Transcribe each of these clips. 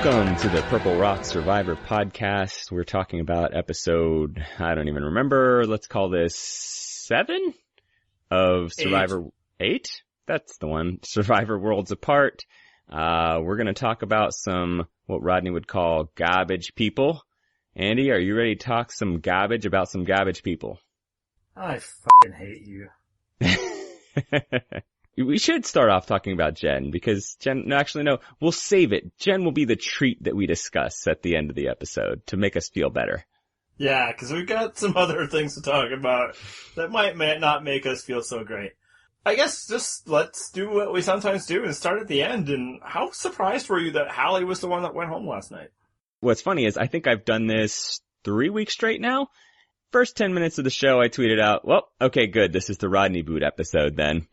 Welcome to the Purple Rock Survivor podcast. We're talking about episode, I don't even remember, let's call this 7 of Survivor 8? That's the one. Survivor Worlds Apart. We're going to talk about some, what Rodney would call garbage people. Andy, are you ready to talk some garbage about some garbage people? I fucking hate you. We should start off talking about Jen, because we'll save it. Jen will be the treat that we discuss at the end of the episode to make us feel better. Yeah, because we've got some other things to talk about that might not make us feel so great. I guess just let's do what we sometimes do and start at the end. And how surprised were you that Hallie was the one that went home last night? What's funny is I think I've done this 3 weeks straight now. First 10 minutes of the show, I tweeted out, well, okay, good. This is the Rodney boot episode then.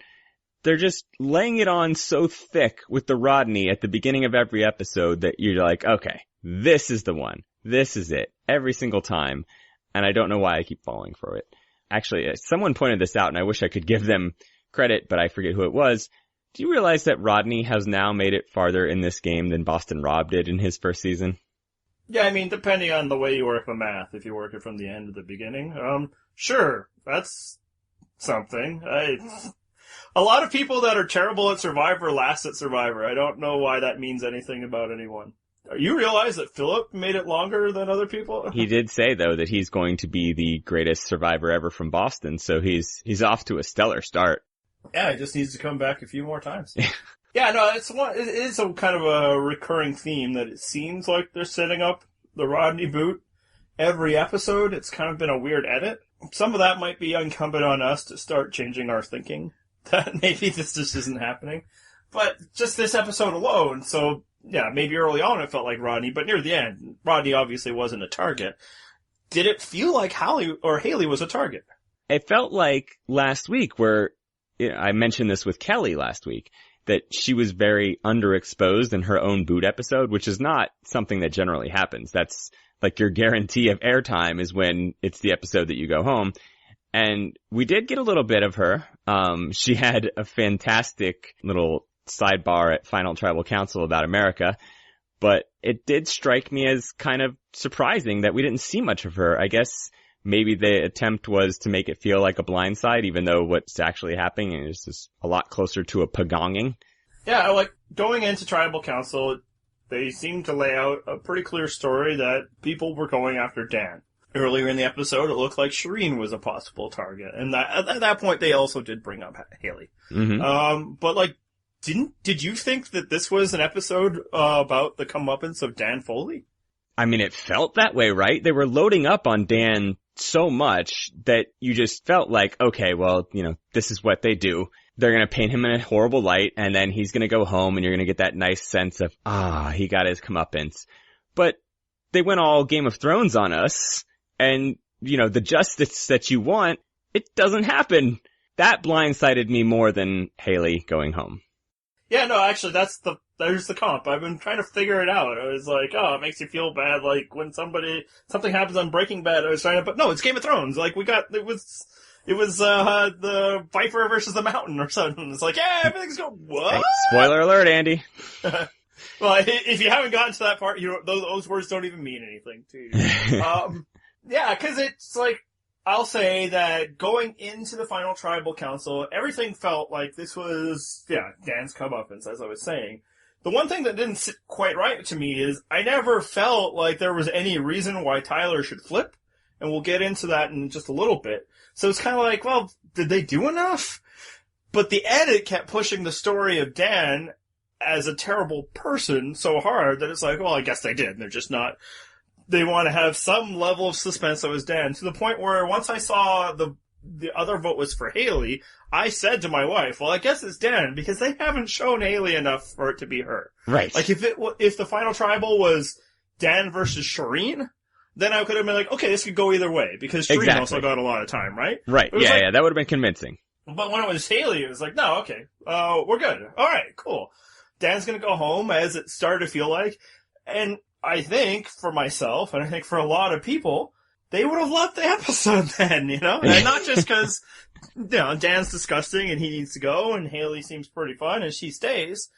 They're just laying it on so thick with the Rodney at the beginning of every episode that you're like, okay, this is the one. This is it. Every single time. And I don't know why I keep falling for it. Actually, someone pointed this out and I wish I could give them credit, but I forget who it was. Do you realize that Rodney has now made it farther in this game than Boston Rob did in his first season? Yeah, I mean, depending on the way you work the math, if you work it from the end to the beginning, sure, that's something. A lot of people that are terrible at Survivor last at Survivor. I don't know why that means anything about anyone. You realize that Philip made it longer than other people? He did say, though, that he's going to be the greatest Survivor ever from Boston, so he's off to a stellar start. Yeah, he just needs to come back a few more times. Yeah, no, it is a kind of a recurring theme that it seems like they're setting up the Rodney boot every episode. It's kind of been a weird edit. Some of that might be incumbent on us to start changing our thinking. That maybe this just isn't happening. But just this episode alone, so yeah, maybe early on it felt like Rodney, but near the end, Rodney obviously wasn't a target. Did it feel like Hallie was a target? It felt like last week where, I mentioned this with Kelly last week, that she was very underexposed in her own boot episode, which is not something that generally happens. That's like your guarantee of airtime is when it's the episode that you go home. And we did get a little bit of her. She had a fantastic little sidebar at Final Tribal Council about America, but it did strike me as kind of surprising that we didn't see much of her. I guess maybe the attempt was to make it feel like a blindside, even though what's actually happening is just a lot closer to a pagonging. Yeah, like going into Tribal Council, they seemed to lay out a pretty clear story that people were going after Dan. Earlier in the episode, it looked like Shireen was a possible target, and at that point, they also did bring up Haley. Mm-hmm. But like, did you think that this was an episode about the comeuppance of Dan Foley? I mean, it felt that way, right? They were loading up on Dan so much that you just felt like, okay, well, this is what they do. They're going to paint him in a horrible light, and then he's going to go home, and you're going to get that nice sense of, he got his comeuppance. But they went all Game of Thrones on us. And, the justice that you want, it doesn't happen. That blindsided me more than Haley going home. Yeah, no, actually, there's the comp. I've been trying to figure it out. I was like, it makes you feel bad, like, when something happens on Breaking Bad, but no, it's Game of Thrones. Like, it was the Viper versus the Mountain or something. It's like, yeah, everything's going, what? Hey, spoiler alert, Andy. Well, if you haven't gotten to that part, those words don't even mean anything to you. Yeah, cause it's like, I'll say that going into the Final Tribal Council, everything felt like this was, Dan's comeuppance, as I was saying. The one thing that didn't sit quite right to me is I never felt like there was any reason why Tyler should flip, and we'll get into that in just a little bit. So it's kind of like, well, did they do enough? But the edit kept pushing the story of Dan as a terrible person so hard that it's like, well, I guess they did. They're just not... They want to have some level of suspense that was Dan, to the point where once I saw the other vote was for Haley, I said to my wife, well, I guess it's Dan, because they haven't shown Haley enough for it to be her. Right. Like, if the final tribal was Dan versus Shireen, then I could have been like, okay, this could go either way, because Shireen also got a lot of time, right? Right, yeah, that would have been convincing. But when it was Haley, it was like, no, okay, we're good. Alright, cool. Dan's gonna go home, as it started to feel like, and I think, for myself, and I think for a lot of people, they would have loved the episode then, And not just because, Dan's disgusting and he needs to go, and Haley seems pretty fun and she stays,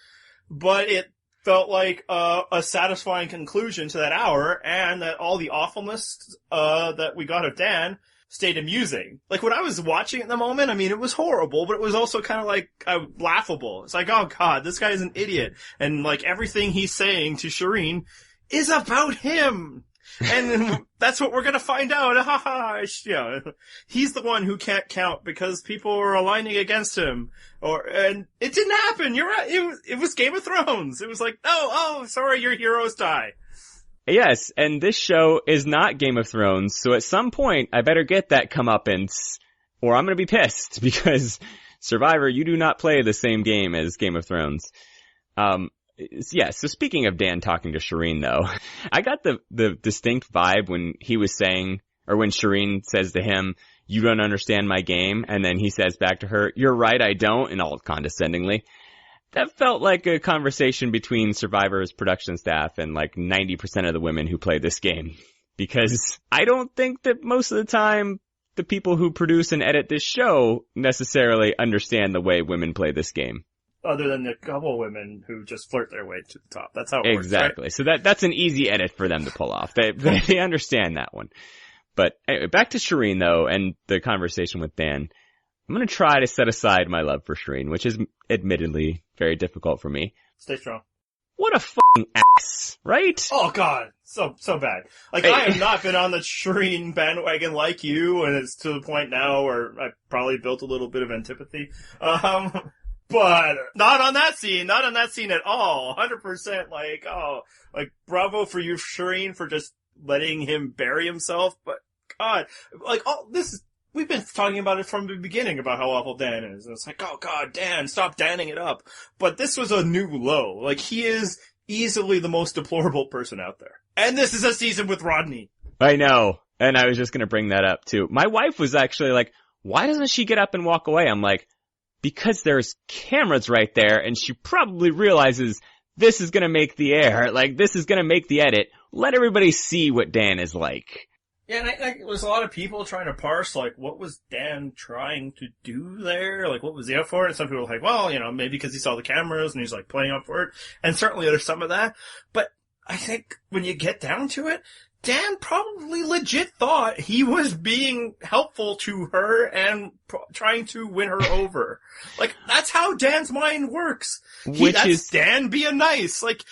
but it felt like a satisfying conclusion to that hour, and that all the awfulness that we got of Dan stayed amusing. Like, when I was watching it in the moment, I mean, it was horrible, but it was also kind of like laughable. It's like, oh god, this guy is an idiot, and like everything he's saying to Shireen is about him. And that's what we're gonna find out. Ha ha! Yeah, he's the one who can't count because people are aligning against him. And it didn't happen. You're right. It was Game of Thrones. It was like, oh, sorry, your heroes die. Yes, and this show is not Game of Thrones, so at some point I better get that comeuppance, or I'm gonna be pissed, because Survivor, you do not play the same game as Game of Thrones. Yeah, so speaking of Dan talking to Shireen, though, I got the distinct vibe when he was saying, or when Shireen says to him, you don't understand my game, and then he says back to her, you're right, I don't, and all condescendingly. That felt like a conversation between Survivor's production staff and like 90% of the women who play this game. Because I don't think that most of the time the people who produce and edit this show necessarily understand the way women play this game. Other than the couple women who just flirt their way to the top. That's how it works, exactly. Right? So that's an easy edit for them to pull off. They understand that one. But anyway, back to Shireen though, and the conversation with Dan. I'm gonna try to set aside my love for Shireen, which is admittedly very difficult for me. Stay strong. What a fucking ass, right? Oh god, so bad. Like, I have not been on the Shireen bandwagon like you, and it's to the point now where I probably built a little bit of antipathy. But not on that scene at all. 100% like, bravo for you, Shireen, for just letting him bury himself. But god, like, we've been talking about it from the beginning about how awful Dan is. And it's like, oh god, Dan, stop danning it up. But this was a new low. Like, he is easily the most deplorable person out there. And this is a season with Rodney. I know. And I was just gonna bring that up too. My wife was actually like, why doesn't she get up and walk away? I'm like, because there's cameras right there, and she probably realizes this is gonna make the air. Like, this is gonna make the edit. Let everybody see what Dan is like. Yeah, and there's a lot of people trying to parse, like, what was Dan trying to do there? Like, what was he up for? And some people are like, well, maybe because he saw the cameras and he's, like, playing up for it. And certainly there's some of that. But I think when you get down to it, Dan probably legit thought he was being helpful to her and trying to win her over. Like, that's how Dan's mind works. That's Dan being nice. Like,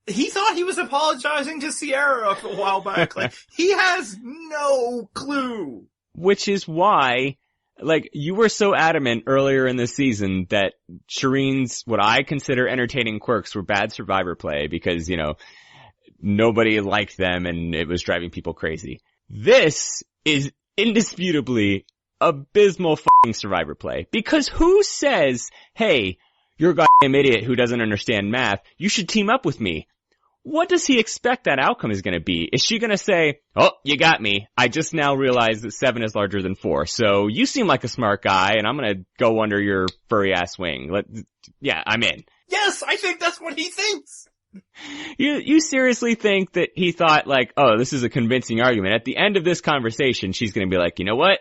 he thought he was apologizing to Sierra a while back. Like, he has no clue. Which is why, like, you were so adamant earlier in the season that Shireen's, what I consider entertaining quirks, were bad Survivor play because, nobody liked them and it was driving people crazy. This is indisputably abysmal fucking Survivor play. Because who says, hey, you're a goddamn idiot who doesn't understand math, you should team up with me? What does he expect that outcome is gonna be? Is she gonna say, oh, you got me. I just now realized that 7 is larger than 4. So you seem like a smart guy and I'm gonna go under your furry ass wing. Yeah, I'm in. Yes, I think that's what he thinks. You seriously think that he thought like, oh, this is a convincing argument. At the end of this conversation, she's going to be like, you know what?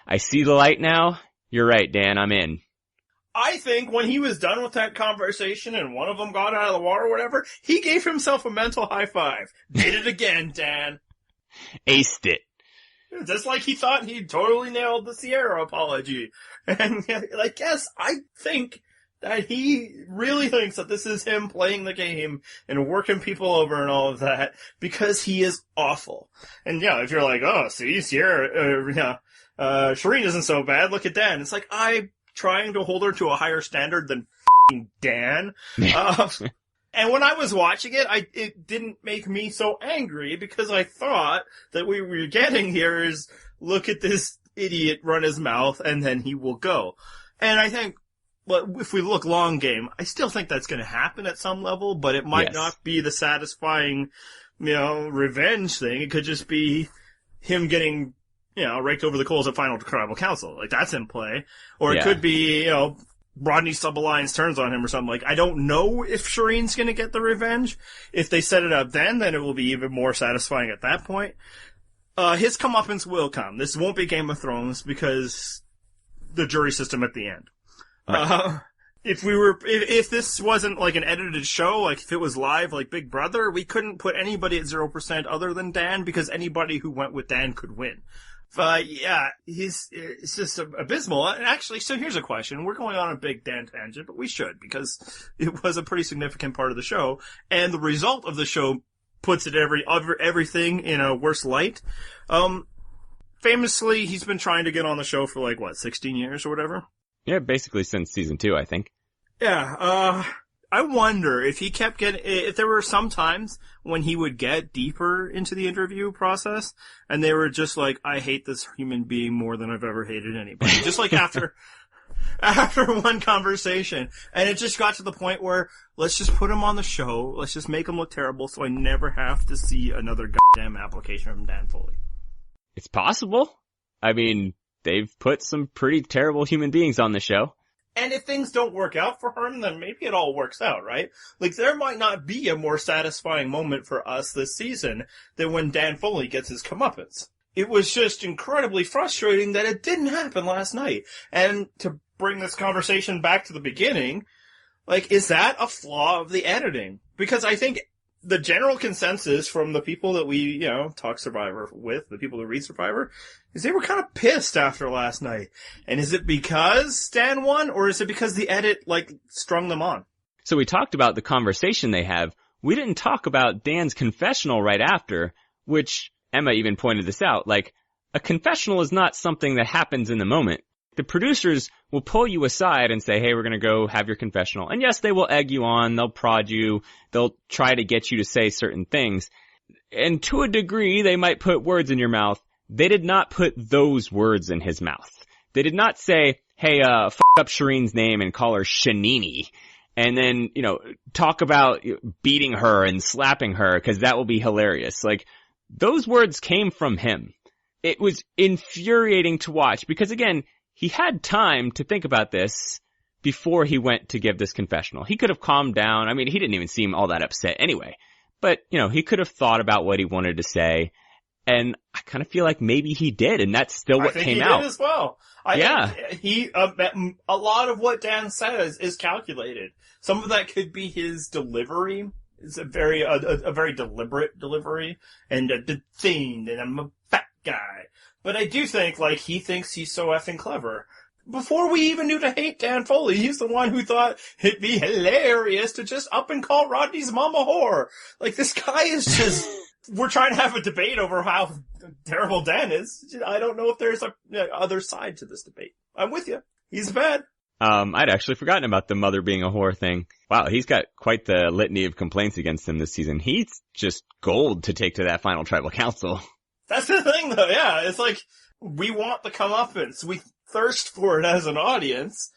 I see the light now. You're right, Dan. I'm in. I think when he was done with that conversation and one of them got out of the water or whatever, he gave himself a mental high five. Did it again, Dan. Aced it. Just like he thought he totally nailed the Sierra apology. And like, yes, I think that he really thinks that this is him playing the game and working people over and all of that because he is awful. And yeah, if you're like, oh, see, Sierra, Shireen isn't so bad, look at Dan. It's like, I'm trying to hold her to a higher standard than f***ing Dan. And when I was watching it, it didn't make me so angry because I thought that we were getting here is look at this idiot run his mouth and then he will go. And I think, but if we look long game, I still think that's going to happen at some level, but it might not be the satisfying, revenge thing. It could just be him getting, raked over the coals at Final Tribal Council. Like, that's in play. Or it could be, Rodney Sub-Alliance turns on him or something. Like, I don't know if Shireen's going to get the revenge. If they set it up then it will be even more satisfying at that point. His comeuppance will come. This won't be Game of Thrones because the jury system at the end. Right. if this wasn't like an edited show, like if it was live like Big Brother, we couldn't put anybody at 0% other than Dan, because anybody who went with Dan could win. Yeah, it's just abysmal. And actually, so here's a question. We're going on a big Dan tangent, but we should, because it was a pretty significant part of the show, and the result of the show puts it everything in a worse light. Famously, he's been trying to get on the show for 16 years or whatever? Yeah, basically since season 2, I think. Yeah, I wonder if he kept if there were some times when he would get deeper into the interview process, and they were just like, I hate this human being more than I've ever hated anybody. Just like after one conversation. And it just got to the point where, let's just put him on the show, let's just make him look terrible so I never have to see another goddamn application from Dan Foley. It's possible. I mean, they've put some pretty terrible human beings on the show. And if things don't work out for him, then maybe it all works out, right? Like, there might not be a more satisfying moment for us this season than when Dan Foley gets his comeuppance. It was just incredibly frustrating that it didn't happen last night. And to bring this conversation back to the beginning, is that a flaw of the editing? Because I think the general consensus from the people that we, talk Survivor with, the people who read Survivor, is they were kind of pissed after last night. And is it because Dan won, or is it because the edit, strung them on? So we talked about the conversation they have. We didn't talk about Dan's confessional right after, which Emma even pointed this out. A confessional is not something that happens in the moment. The producers will pull you aside and say, hey, we're going to go have your confessional. And yes, they will egg you on. They'll prod you. They'll try to get you to say certain things. And to a degree, they might put words in your mouth. They did not put those words in his mouth. They did not say, hey, f*** up Shireen's name and call her Shanini. And then, talk about beating her and slapping her, because that will be hilarious. Those words came from him. It was infuriating to watch because, again, he had time to think about this before he went to give this confessional. He could have calmed down. I mean, he didn't even seem all that upset anyway. But, he could have thought about what he wanted to say. And I kind of feel like maybe he did, and that's still what came out. I think he did as well. A lot of what Dan says is calculated. Some of that could be his delivery. It's a very deliberate delivery, and detained, and I'm a fat guy. But I do think, he thinks he's so effing clever. Before we even knew to hate Dan Foley, he's the one who thought it'd be hilarious to just up and call Rodney's mom a whore. This guy is just... We're trying to have a debate over how terrible Dan is. I don't know if there's a other side to this debate. I'm with you. He's bad. I'd actually forgotten about the mother being a whore thing. Wow, he's got quite the litany of complaints against him this season. He's just gold to take to that final tribal council. That's the thing, though, yeah. It's we want the comeuppance. We thirst for it as an audience.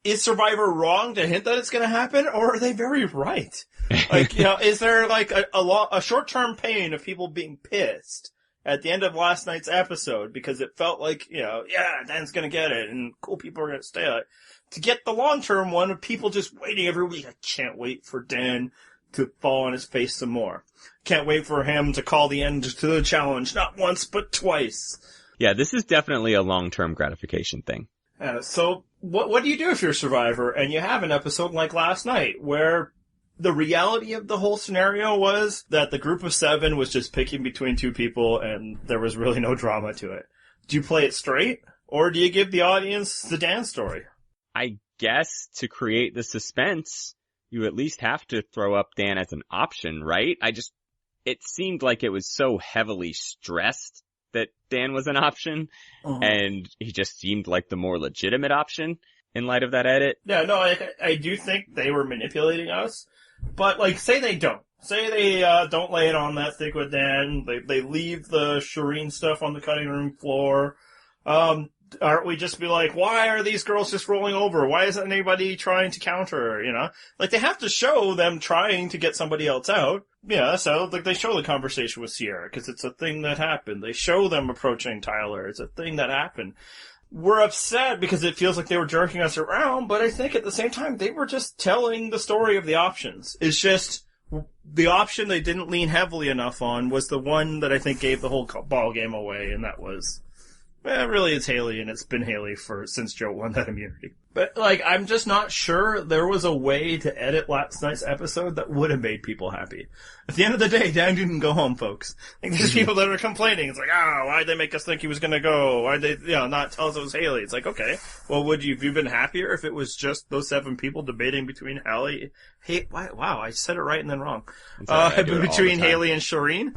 Is Survivor wrong to hint that it's going to happen, or are they very right? Is there a short-term pain of people being pissed at the end of last night's episode because it felt Dan's going to get it and cool people are going to stay on it, to get the long-term one of people just waiting every week? I can't wait for Dan to fall on his face some more. Can't wait for him to call the end to the challenge, not once but twice. Yeah, this is definitely a long-term gratification thing. So what do you do if you're a Survivor and you have an episode like last night where the reality of the whole scenario was that the group of 7 was just picking between 2 people and there was really no drama to it? Do you play it straight, or do you give the audience the Dan story? I guess to create the suspense, you at least have to throw up Dan as an option, right? It seemed like it was so heavily stressed that Dan was an option, and he just seemed like the more legitimate option in light of that edit. Yeah, no, I do think they were manipulating us, but say they don't. Say they don't lay it on that thick with Dan, they leave the Shireen stuff on the cutting room floor. Aren't we just be why are these girls just rolling over? Why isn't anybody trying to counter her, they have to show them trying to get somebody else out. Yeah, so, they show the conversation with Sierra, because it's a thing that happened. They show them approaching Tyler. It's a thing that happened. We're upset because it feels like they were jerking us around, but I think at the same time, they were just telling the story of the options. It's just, the option they didn't lean heavily enough on was the one that I think gave the whole ball game away, and that was Well, really, it's Haley, and it's been Haley since Joe won that immunity. But, like, I'm just not sure there was a way to edit last night's episode that would have made people happy. At the end of the day, Dan didn't go home, folks. Like, there's people that are complaining. It's like, why'd they make us think he was gonna go? Why'd they, not tell us it was Haley? It's like, okay, well, have you been happier if it was just those 7 people debating between wow, I said it right and then wrong. Between Haley and Shireen?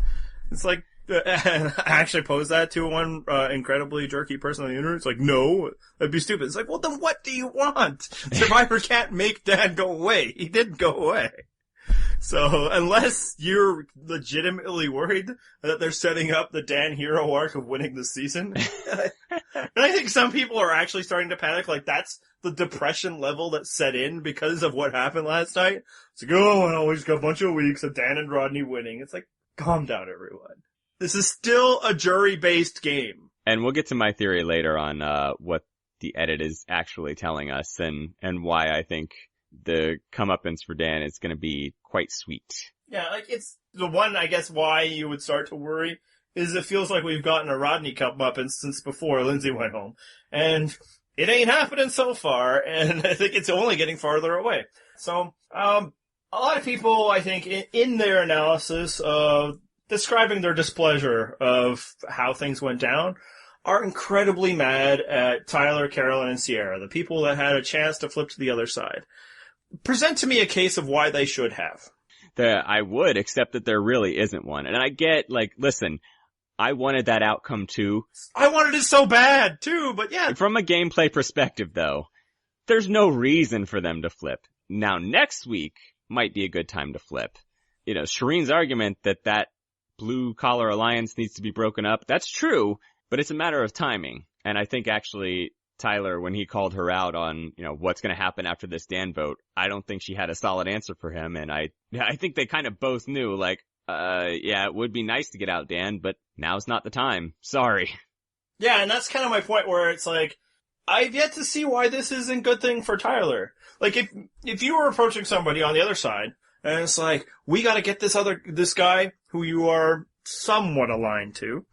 It's like, I actually posed that to one incredibly jerky person on the internet. It's like, no, that'd be stupid. It's like, well, then what do you want? Survivor can't make Dan go away. He didn't go away. So, unless you're legitimately worried that they're setting up the Dan hero arc of winning the season, and I think some people are actually starting to panic, like that's the depression level that set in because of what happened last night. It's like, we just got a bunch of weeks of Dan and Rodney winning. It's like, calm down, everyone. This is still a jury-based game. And we'll get to my theory later on what the edit is actually telling us and why I think the comeuppance for Dan is going to be quite sweet. Yeah, like it's the one, I guess, why you would start to worry is it feels like we've gotten a Rodney comeuppance since before Lindsay went home. And it ain't happening so far, and I think it's only getting farther away. So, a lot of people, I think, in their analysis of describing their displeasure of how things went down, are incredibly mad at Tyler, Carolyn, and Sierra, the people that had a chance to flip to the other side. Present to me a case of why they should have. I would, except that there really isn't one. And I get, like, listen, I wanted that outcome too. I wanted it so bad too, but yeah. From a gameplay perspective, though, there's no reason for them to flip. Now, next week might be a good time to flip. Shireen's argument that blue collar alliance needs to be broken up. That's true, but it's a matter of timing. And I think actually Tyler, when he called her out on, what's going to happen after this Dan vote, I don't think she had a solid answer for him. And I think they kind of both knew, like, it would be nice to get out Dan, but now's not the time. Sorry. Yeah, and that's kind of my point where it's like, I've yet to see why this isn't a good thing for Tyler. Like, if you were approaching somebody on the other side, and it's like, we gotta get this guy who you are somewhat aligned to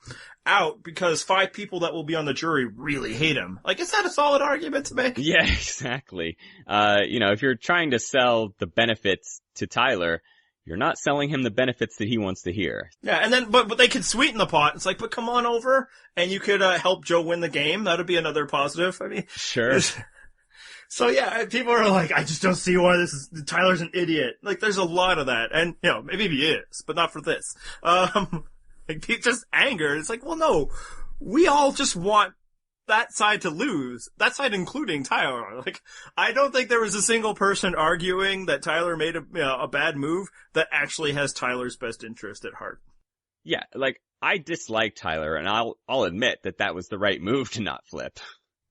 out because 5 people that will be on the jury really hate him. Like, is that a solid argument to make? Yeah, exactly. If you're trying to sell the benefits to Tyler, you're not selling him the benefits that he wants to hear. Yeah, and then, but they could sweeten the pot. It's like, but come on over and you could, help Joe win the game. That'd be another positive. I mean, sure. So yeah, people are like, I just don't see why Tyler's an idiot. Like, there's a lot of that. And, maybe he is, but not for this. Just anger. It's like, well, no, we all just want that side to lose. That side including Tyler. Like, I don't think there was a single person arguing that Tyler made a bad move that actually has Tyler's best interest at heart. Yeah, like, I dislike Tyler, and I'll admit that was the right move to not flip.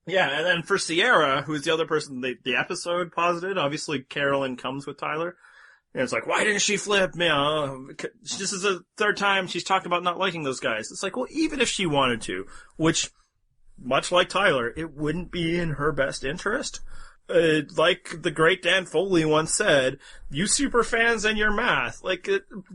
Yeah, and then for Sierra, who's the other person the episode posited, obviously Carolyn comes with Tyler. And it's like, why didn't she flip? This is the 3rd time she's talked about not liking those guys. It's like, well, even if she wanted to, which, much like Tyler, it wouldn't be in her best interest. Like the great Dan Foley once said, you super fans and your math. Like,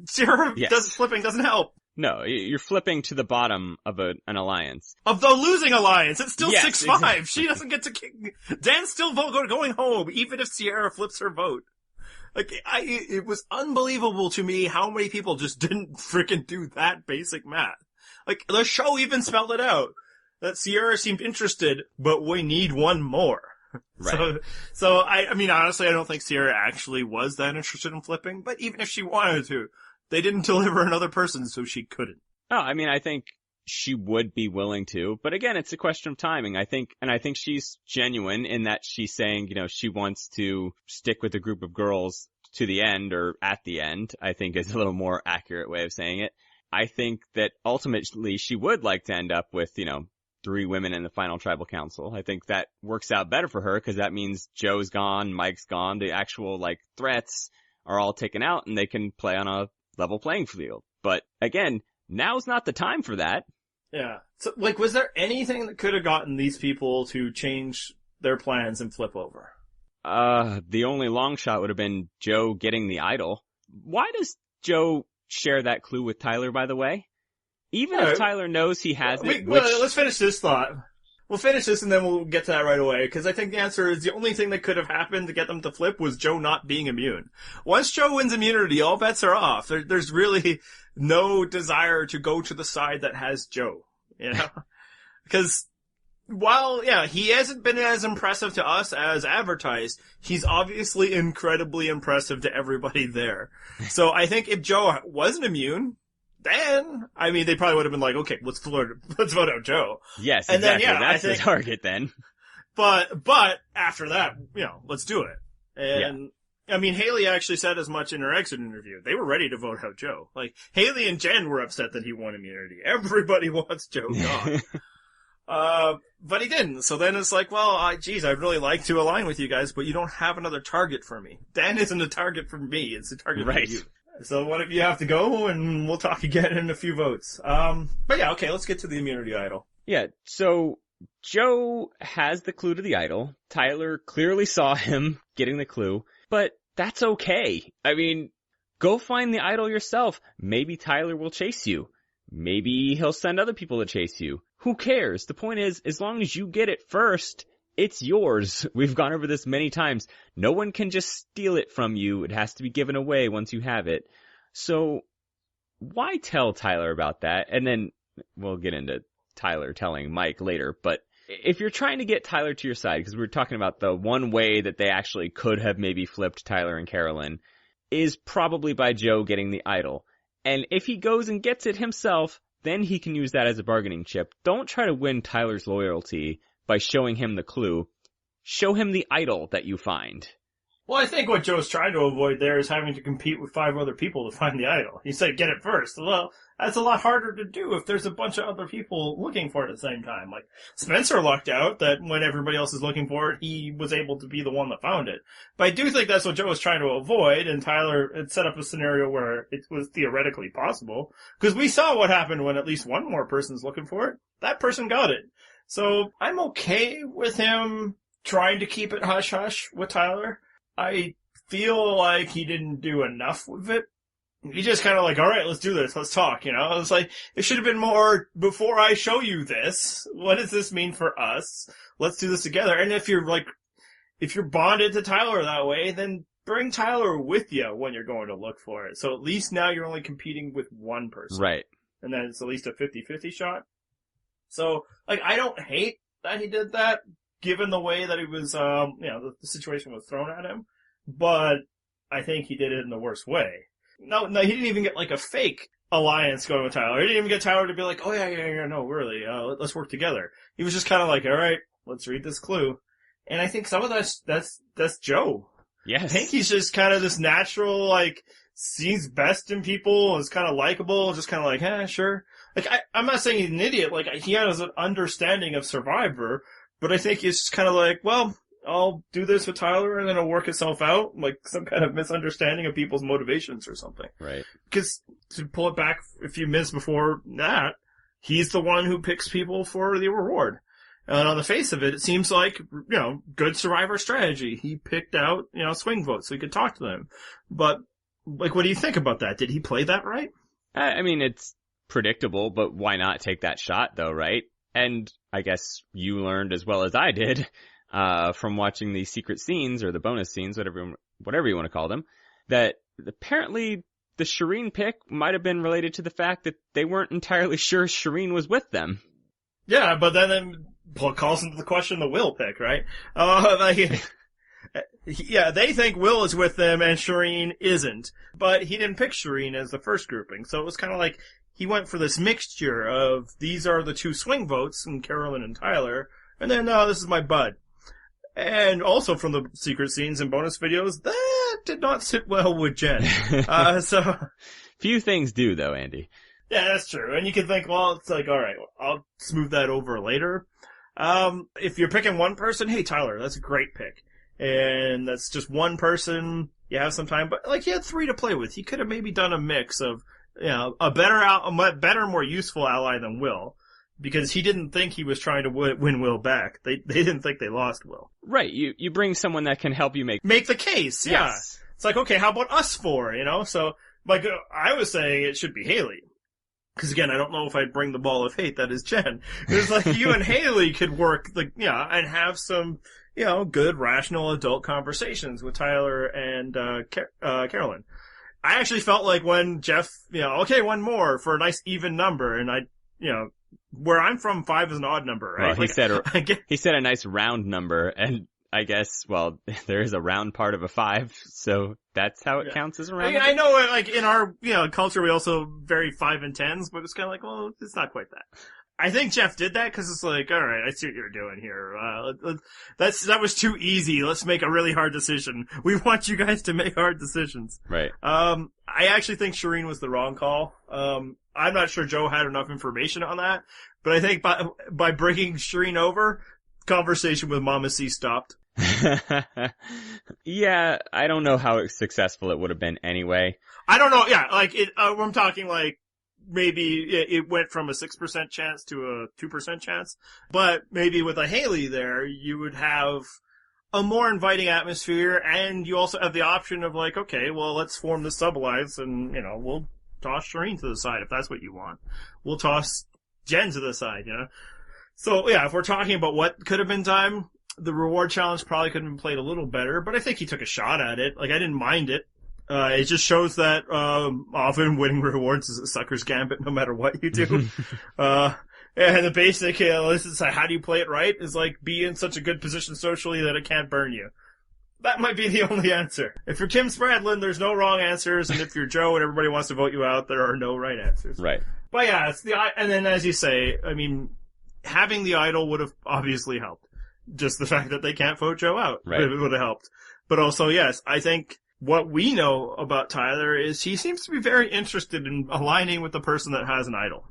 Sierra flipping doesn't help. No, you're flipping to the bottom of an alliance. Of the losing alliance. It's still 6-5. Exactly. She doesn't get to kick. Dan's still going home, even if Sierra flips her vote. Like, it was unbelievable to me how many people just didn't freaking do that basic math. Like, the show even spelled it out. That Sierra seemed interested, but we need one more. Right. So I mean, honestly, I don't think Sierra actually was that interested in flipping, but even if she wanted to, they didn't deliver another person, so she couldn't. Oh, I mean, I think she would be willing to, but again, it's a question of timing. I think she's genuine in that she's saying, she wants to stick with a group of girls to the end or at the end, I think is a little more accurate way of saying it. I think that ultimately she would like to end up with, 3 women in the final tribal council. I think that works out better for her because that means Joe's gone, Mike's gone, the actual, threats are all taken out and they can play on a level playing field. But again, now's not the time for that. Yeah. So, was there anything that could have gotten these people to change their plans and flip over? The only long shot would have been Joe getting the idol. Why does Joe share that clue with Tyler, by the way? even All if right. Tyler knows he has it, Let's finish this thought. We'll finish this and then we'll get to that right away, because I think the answer is the only thing that could have happened to get them to flip was Joe not being immune. Once Joe wins immunity, all bets are off. There's really no desire to go to the side that has Joe, you know? Because while, yeah, he hasn't been as impressive to us as advertised, he's obviously incredibly impressive to everybody there. So I think if Joe wasn't immune, then, I mean, they probably would have been like, okay, let's vote out Joe. Yes, And then, exactly. yeah, That's the target then. But after that, you know, let's do it. And, I mean, Haley actually said as much in her exit interview. They were ready to vote out Joe. Like, Haley and Jen were upset that he won immunity. Everybody wants Joe gone. But he didn't. So then it's like, well, geez, I'd really like to align with you guys, but you don't have another target for me. Dan isn't a target for me. It's a target for you. So one of you have to go, and we'll talk again in a few votes. But yeah, okay, let's get to the immunity idol. Yeah, so Joe has the clue to the idol. Tyler clearly saw him getting the clue, but that's okay. I mean, go find the idol yourself. Maybe Tyler will chase you. Maybe he'll send other people to chase you. Who cares? The point is, as long as you get it first, it's yours. We've gone over this many times. No one can just steal it from you. It has to be given away once you have it. So why tell Tyler about that? And then we'll get into Tyler telling Mike later. But if you're trying to get Tyler to your side, because we were talking about the one way that they actually could have maybe flipped Tyler and Carolyn, is probably by Joe getting the idol. And if he goes and gets it himself, then he can use that as a bargaining chip. Don't try to win Tyler's loyalty by showing him the clue. Show him the idol that you find. Well, I think what Joe's trying to avoid there is having to compete with 5 other people to find the idol. He said get it first. Well, that's a lot harder to do if there's a bunch of other people looking for it at the same time. Like, Spencer lucked out that when everybody else is looking for it, he was able to be the one that found it. But I do think that's what Joe was trying to avoid, and Tyler had set up a scenario where it was theoretically possible. Because we saw what happened when at least one more person's looking for it. That person got it. So I'm okay with him trying to keep it hush-hush with Tyler. I feel like he didn't do enough with it. He just kind of like, all right, let's do this. Let's talk, you know? It's like, it should have been more, before I show you this, what does this mean for us? Let's do this together. And if you're bonded to Tyler that way, then bring Tyler with you when you're going to look for it. So at least now you're only competing with one person. Right. And then it's at least a 50-50 shot. So, like, I don't hate that he did that, given the way that it was, the situation was thrown at him. But I think he did it in the worst way. No, he didn't even get, like, a fake alliance going with Tyler. He didn't even get Tyler to be like, oh, yeah, no, really, let's work together. He was just kind of like, all right, let's read this clue. And I think some of that's Joe. Yes. I think he's just kind of this natural, like, sees best in people, is kind of likable, just kind of like, sure. Like, I'm not saying he's an idiot, like, he has an understanding of Survivor, but I think it's just kind of like, well, I'll do this with Tyler and then it'll work itself out, like some kind of misunderstanding of people's motivations or something. Right. Because, to pull it back a few minutes before that, he's the one who picks people for the reward. And on the face of it, it seems like, good Survivor strategy. He picked out, swing votes so he could talk to them. But, like, what do you think about that? Did he play that right? I mean, it's predictable, but why not take that shot though, right? And I guess you learned as well as I did, from watching the secret scenes or the bonus scenes, whatever you want to call them, that apparently the Shireen pick might have been related to the fact that they weren't entirely sure Shireen was with them. Yeah, but then calls into the question the Will pick, right? Yeah, they think Will is with them and Shireen isn't. But he didn't pick Shireen as the first grouping, so it was kind of like he went for this mixture of these are the 2 swing votes, and Carolyn and Tyler, and then, this is my bud. And also from the secret scenes and bonus videos, that did not sit well with Jen. Few things do though, Andy. Yeah, that's true. And you can think, well, it's like, alright, I'll smooth that over later. If you're picking one person, hey Tyler, that's a great pick. And that's just one person, you have some time, but like he had 3 to play with. He could have maybe done a mix of, a better, more useful ally than Will. Because he didn't think he was trying to win Will back. They didn't think they lost Will. Right, you bring someone that can help you make the case, yeah. Yes. It's like, okay, how about us 4, So, like, I was saying it should be Haley. Because again, I don't know if I'd bring the ball of hate that is Jen. It's like you and Haley could work, and have some, good, rational adult conversations with Tyler and Carolyn. I actually felt like when Jeff, okay, one more for a nice even number, and where I'm from, 5 is an odd number, right? Well, he said a nice round number, and I guess, well, there is a round part of a 5, so that's how it counts as a round. I know, in our, culture, we also vary 5 and 10s, but it's kind of like, well, it's not quite that. I think Jeff did that because it's like, all right, I see what you're doing here. That was too easy. Let's make a really hard decision. We want you guys to make hard decisions. Right. I actually think Shireen was the wrong call. I'm not sure Joe had enough information on that, but I think by bringing Shireen over, conversation with Mama C stopped. Yeah, I don't know how successful it would have been anyway. I don't know. Yeah, I'm talking maybe it went from a 6% chance to a 2% chance, but maybe with a Haley there, you would have a more inviting atmosphere, and you also have the option of okay, well, let's form the sub-alliance, and we'll toss Shireen to the side if that's what you want. We'll toss Jen to the side, So yeah, if we're talking about what could have been time, the reward challenge probably could have been played a little better, but I think he took a shot at it. I didn't mind it. It just shows that, often winning rewards is a sucker's gambit no matter what you do. And the basic, is how do you play it right is be in such a good position socially that it can't burn you. That might be the only answer. If you're Kim Spradlin, there's no wrong answers, and if you're Joe and everybody wants to vote you out, there are no right answers. Right. But yeah, and then as you say, having the idol would have obviously helped. Just the fact that they can't vote Joe out would have helped. But also, yes, I think what we know about Tyler is he seems to be very interested in aligning with the person that has an idol.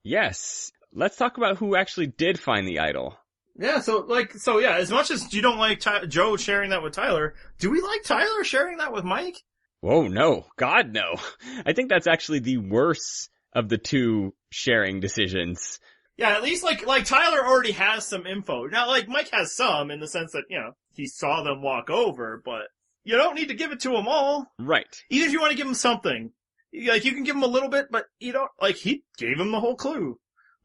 Yes. Let's talk about who actually did find the idol. Yeah, so as much as you don't like Joe sharing that with Tyler, do we like Tyler sharing that with Mike? Whoa, no. God, no. I think that's actually the worst of the two sharing decisions. Yeah, at least Tyler already has some info. Now, Mike has some in the sense that, he saw them walk over, but you don't need to give it to them all. Right. Even if you want to give him something. You can give him a little bit, but you don't, he gave him the whole clue.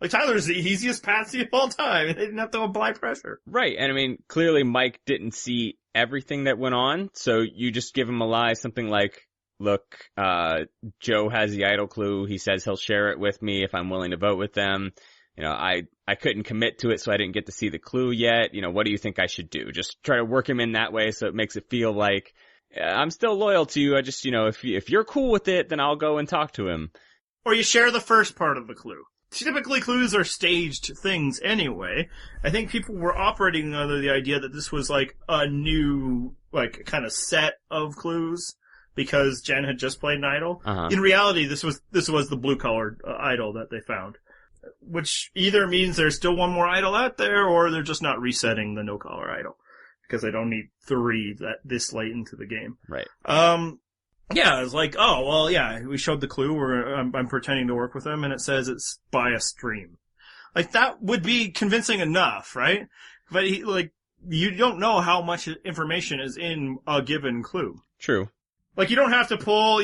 Tyler's the easiest patsy of all time. They didn't have to apply pressure. Right. And clearly Mike didn't see everything that went on, so you just give him a lie, something like, look, Joe has the idol clue. He says he'll share it with me if I'm willing to vote with them. I couldn't commit to it, so I didn't get to see the clue yet. What do you think I should do? Just try to work him in that way so it makes it feel like I'm still loyal to you. I just, if you're cool with it, then I'll go and talk to him. Or you share the first part of the clue. Typically, clues are staged things anyway. I think people were operating under the idea that this was a new, kind of set of clues because Jen had just played an idol. Uh-huh. In reality, this was the blue-colored idol that they found. Which either means there's still one more idol out there, or they're just not resetting the no-collar idol. Because they don't need 3 this late into the game. Right. Yeah, it's oh, well, yeah, we showed the clue where I'm pretending to work with them, and it says it's by a stream. That would be convincing enough, right? But you don't know how much information is in a given clue. True. You don't have to pull,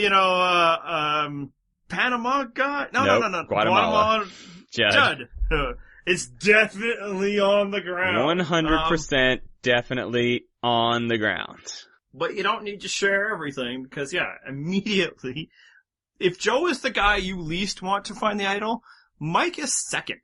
Panama guy? No. Guatemala. Judd. It's definitely on the ground. 100% definitely on the ground. But you don't need to share everything because, immediately, if Joe is the guy you least want to find the idol, Mike is second.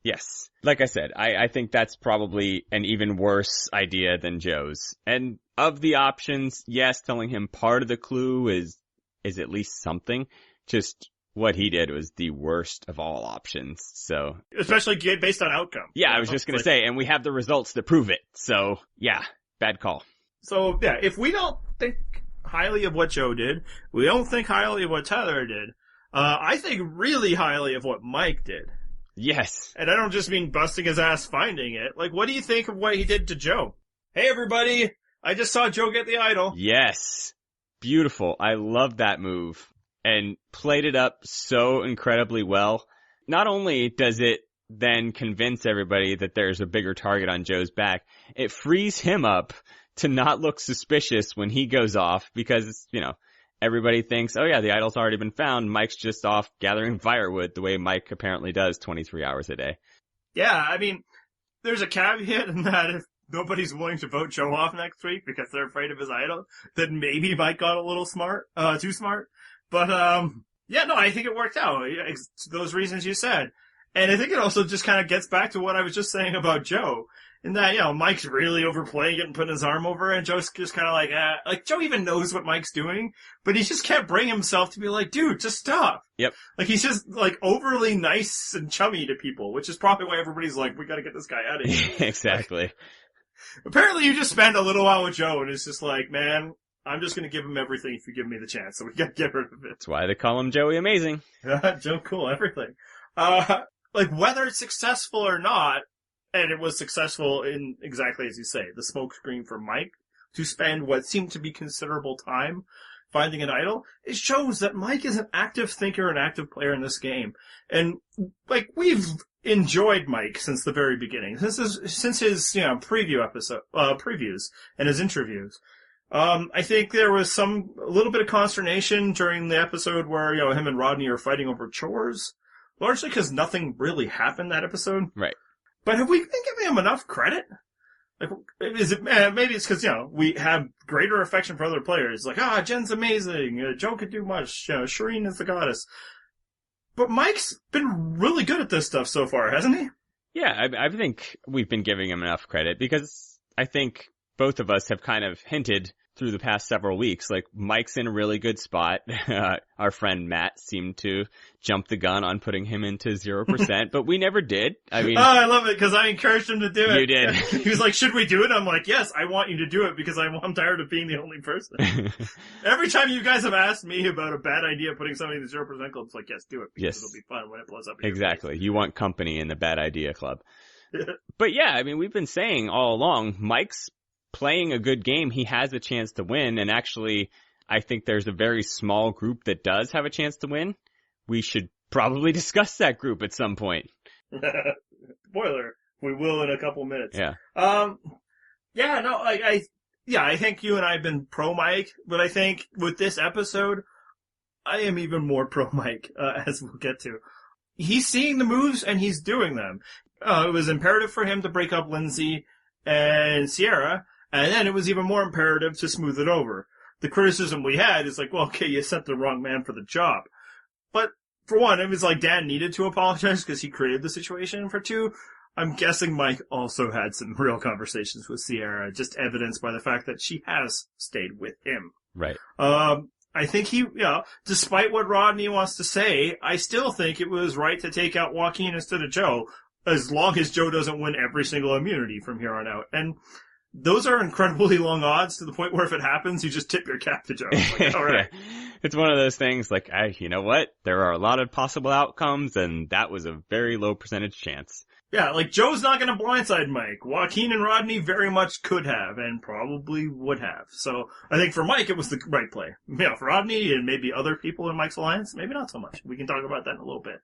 Yes. Like I said, I think that's probably an even worse idea than Joe's. And of the options, yes, telling him part of the clue is at least something. Just what he did was the worst of all options. So, especially based on outcome. Yeah, I was just going to say, and we have the results to prove it. So, yeah, bad call. So, yeah, if we don't think highly of what Joe did, we don't think highly of what Tyler did, I think really highly of what Mike did. Yes. And I don't just mean busting his ass finding it. What do you think of what he did to Joe? Hey, everybody, I just saw Joe get the idol. Yes. Beautiful. I love that move. And played it up so incredibly well. Not only does it then convince everybody that there's a bigger target on Joe's back, it frees him up to not look suspicious when he goes off because, everybody thinks, oh yeah, the idol's already been found. Mike's just off gathering firewood the way Mike apparently does 23 hours a day. Yeah, I mean, there's a caveat in that if nobody's willing to vote Joe off next week because they're afraid of his idol, then maybe Mike got a little too smart. But, yeah, no, I think it worked out. Those reasons you said. And I think it also just kind of gets back to what I was just saying about Joe. In that, Mike's really overplaying it and putting his arm over it, and Joe's just kind of like Joe even knows what Mike's doing, but he just can't bring himself to be like, dude, just stop. Yep. Like, he's just, like, overly nice and chummy to people, which is probably why everybody's like, we gotta get this guy out of here. Exactly. Apparently you just spend a little while with Joe, and it's just like, man, I'm just gonna give him everything if you give me the chance, so we gotta get rid of it. That's why they call him Joey Amazing. Joe Cool, everything. Like, whether it's successful or not, and it was successful in exactly as you say, the smokescreen for Mike to spend what seemed to be considerable time finding an idol. It shows that Mike is an active thinker, an active player in this game. And, like, we've enjoyed Mike since the very beginning. Since his previews and his interviews. I think there was a little bit of consternation during the episode where, him and Rodney are fighting over chores. Largely because nothing really happened that episode. Right. But have we been giving him enough credit? Like, maybe it's because, we have greater affection for other players. Like, Jen's amazing. Joe could do much. Shireen is the goddess. But Mike's been really good at this stuff so far, hasn't he? Yeah, I think we've been giving him enough credit because I think both of us have kind of hinted through the past several weeks, like, Mike's in a really good spot. Our friend Matt seemed to jump the gun on putting him into 0%, but we never did. I mean, I love it because I encouraged him to do it. You did. He was like, should we do it? I'm like, yes, I want you to do it because I'm tired of being the only person. Every time you guys have asked me about a bad idea putting somebody in the 0% club, it's like, yes, do it because it'll be fun when it blows up. Exactly. You want company in the bad idea club. But yeah, I mean, we've been saying all along, Mike's playing a good game. He has a chance to win, and actually, I think there's a very small group that does have a chance to win. We should probably discuss that group at some point. Spoiler, we will in a couple minutes. Yeah. I think you and I have been pro Mike, but I think with this episode, I am even more pro Mike, as we'll get to. He's seeing the moves and he's doing them. It was imperative for him to break up Lindsay and Sierra, and then it was even more imperative to smooth it over. The criticism we had is like, well, okay, you sent the wrong man for the job. But for one, it was like Dan needed to apologize because he created the situation. For two, I'm guessing Mike also had some real conversations with Sierra, just evidenced by the fact that she has stayed with him. Right. I think despite what Rodney wants to say, I still think it was right to take out Joaquin instead of Joe, as long as Joe doesn't win every single immunity from here on out. And those are incredibly long odds to the point where if it happens, you just tip your cap to Joe. It's like, all right. It's one of those things like, you know what? There are a lot of possible outcomes, and that was a very low percentage chance. Yeah, like, Joe's not going to blindside Mike. Joaquin and Rodney very much could have, and probably would have. So, I think for Mike, it was the right play. Yeah, for Rodney and maybe other people in Mike's alliance, maybe not so much. We can talk about that in a little bit.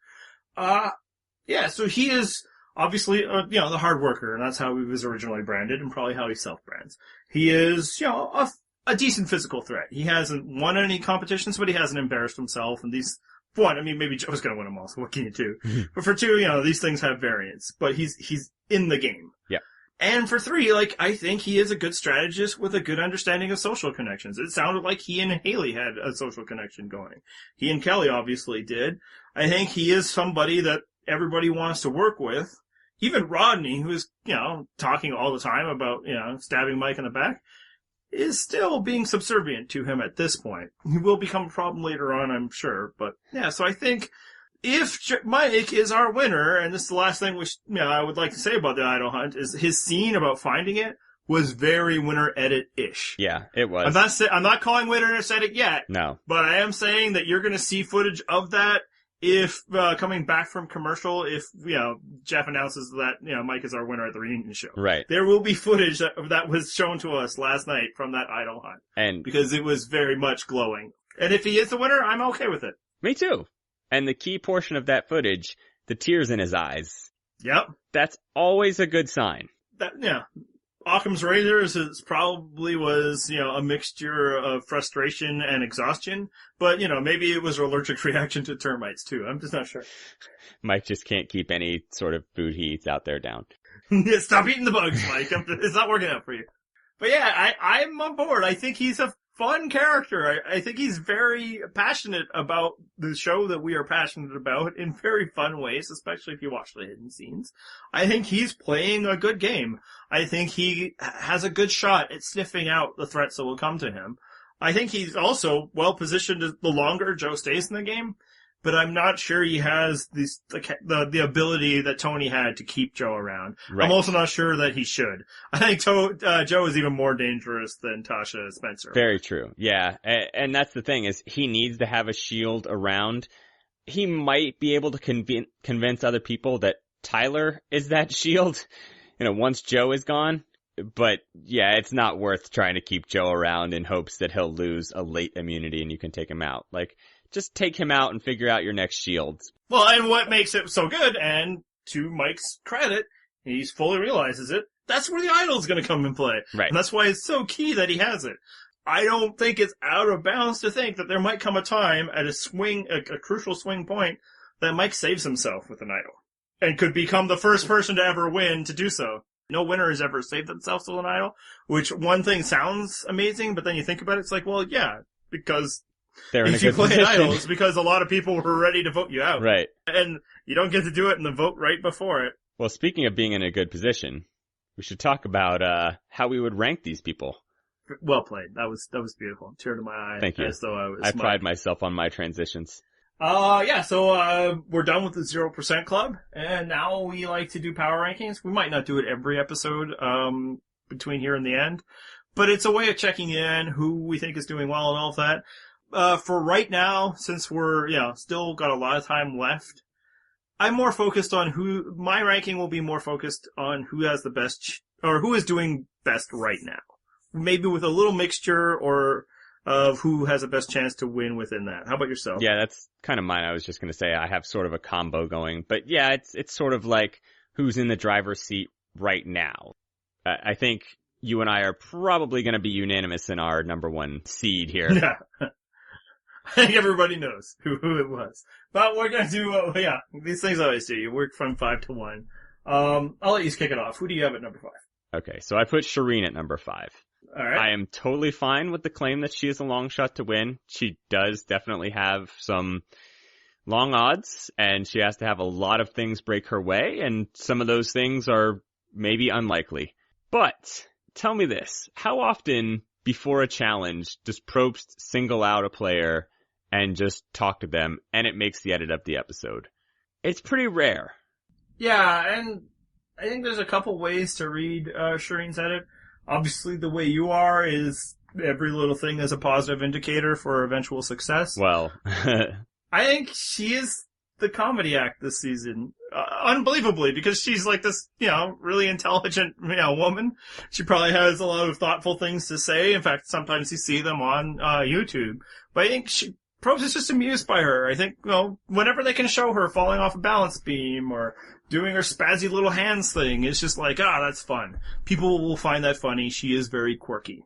Yeah, so he is obviously, the hard worker, and that's how he was originally branded, and probably how he self-brands. He is, a decent physical threat. He hasn't won any competitions, but he hasn't embarrassed himself, and maybe Joe's gonna win them all, so what can you do? But for two, these things have variance, but he's in the game. Yeah. And for three, I think he is a good strategist with a good understanding of social connections. It sounded like he and Haley had a social connection going. He and Kelly obviously did. I think he is somebody that everybody wants to work with. Even Rodney, who is, talking all the time about, stabbing Mike in the back, is still being subservient to him at this point. He will become a problem later on, I'm sure. But, yeah, so I think if Mike is our winner, and this is the last thing I would like to say about the Idol Hunt, is his scene about finding it was very winner edit-ish. Yeah, it was. I'm not calling winner edit yet. No. But I am saying that you're going to see footage of that if, coming back from commercial, if, Jeff announces that, Mike is our winner at the reunion show. Right. There will be footage that was shown to us last night from that Idol Hunt. Because it was very much glowing. And if he is the winner, I'm okay with it. Me too. And the key portion of that footage, the tears in his eyes. Yep. That's always a good sign. Occam's razors probably was, a mixture of frustration and exhaustion, but, maybe it was an allergic reaction to termites too. I'm just not sure. Mike just can't keep any sort of food he eats out there down. Yeah, stop eating the bugs, Mike. It's not working out for you. But yeah, I'm on board. I think he's a fun character. I think he's very passionate about the show that we are passionate about in very fun ways, especially if you watch the hidden scenes. I think he's playing a good game. I think he has a good shot at sniffing out the threats that will come to him. I think he's also well positioned the longer Joe stays in the game, but I'm not sure he has the ability that Tony had to keep Joe around. Right. I'm also not sure that he should. I think Joe is even more dangerous than Tasha Spencer. Very true. Yeah. And that's the thing is he needs to have a shield around. He might be able to convince other people that Tyler is that shield, once Joe is gone. But yeah, it's not worth trying to keep Joe around in hopes that he'll lose a late immunity and you can take him out. Just take him out and figure out your next shield. Well, and what makes it so good, and to Mike's credit, he fully realizes it, that's where the idol's gonna come and play. Right. And that's why it's so key that he has it. I don't think it's out of bounds to think that there might come a time at a crucial swing point, that Mike saves himself with an idol. And could become the first person to ever win to do so. No winner has ever saved themselves with an idol, which one thing sounds amazing, but then you think about it, it's like, well, yeah, because they're in if you play an idol, it's because a lot of people were ready to vote you out. Right. And you don't get to do it in the vote right before it. Well, speaking of being in a good position, we should talk about how we would rank these people. Well played. That was beautiful. Tear to my eye. Thank you. As though I pride myself on my transitions. So we're done with the 0% club, and now we like to do power rankings. We might not do it every episode, between here and the end, but it's a way of checking in who we think is doing well and all of that. For right now, since we're, still got a lot of time left, I'm more focused on my ranking will be more focused on who has the best, or who is doing best right now. Maybe with a little mixture of who has the best chance to win within that. How about yourself? Yeah, that's kind of mine. I was just going to say I have sort of a combo going, but yeah, it's sort of like who's in the driver's seat right now. I think you and I are probably going to be unanimous in our number one seed here. Yeah. I think everybody knows who it was. But we're going to do, these things I always do. You work from 5 to 1. I'll let you kick it off. Who do you have at number 5? Okay, so I put Shireen at number 5. All right. I am totally fine with the claim that she is a long shot to win. She does definitely have some long odds, and she has to have a lot of things break her way, and some of those things are maybe unlikely. But tell me this, how often before a challenge does Probst single out a player and just talk to them, and it makes the edit of the episode? It's pretty rare. Yeah, and I think there's a couple ways to read Shireen's edit. Obviously, the way you are is every little thing is a positive indicator for eventual success. Well, I think she is the comedy act this season. Unbelievably, because she's like this, really intelligent, woman. She probably has a lot of thoughtful things to say. In fact, sometimes you see them on YouTube. But I think Probst is just amused by her. I think, whenever they can show her falling off a balance beam or doing her spazzy little hands thing, it's just like, that's fun. People will find that funny. She is very quirky.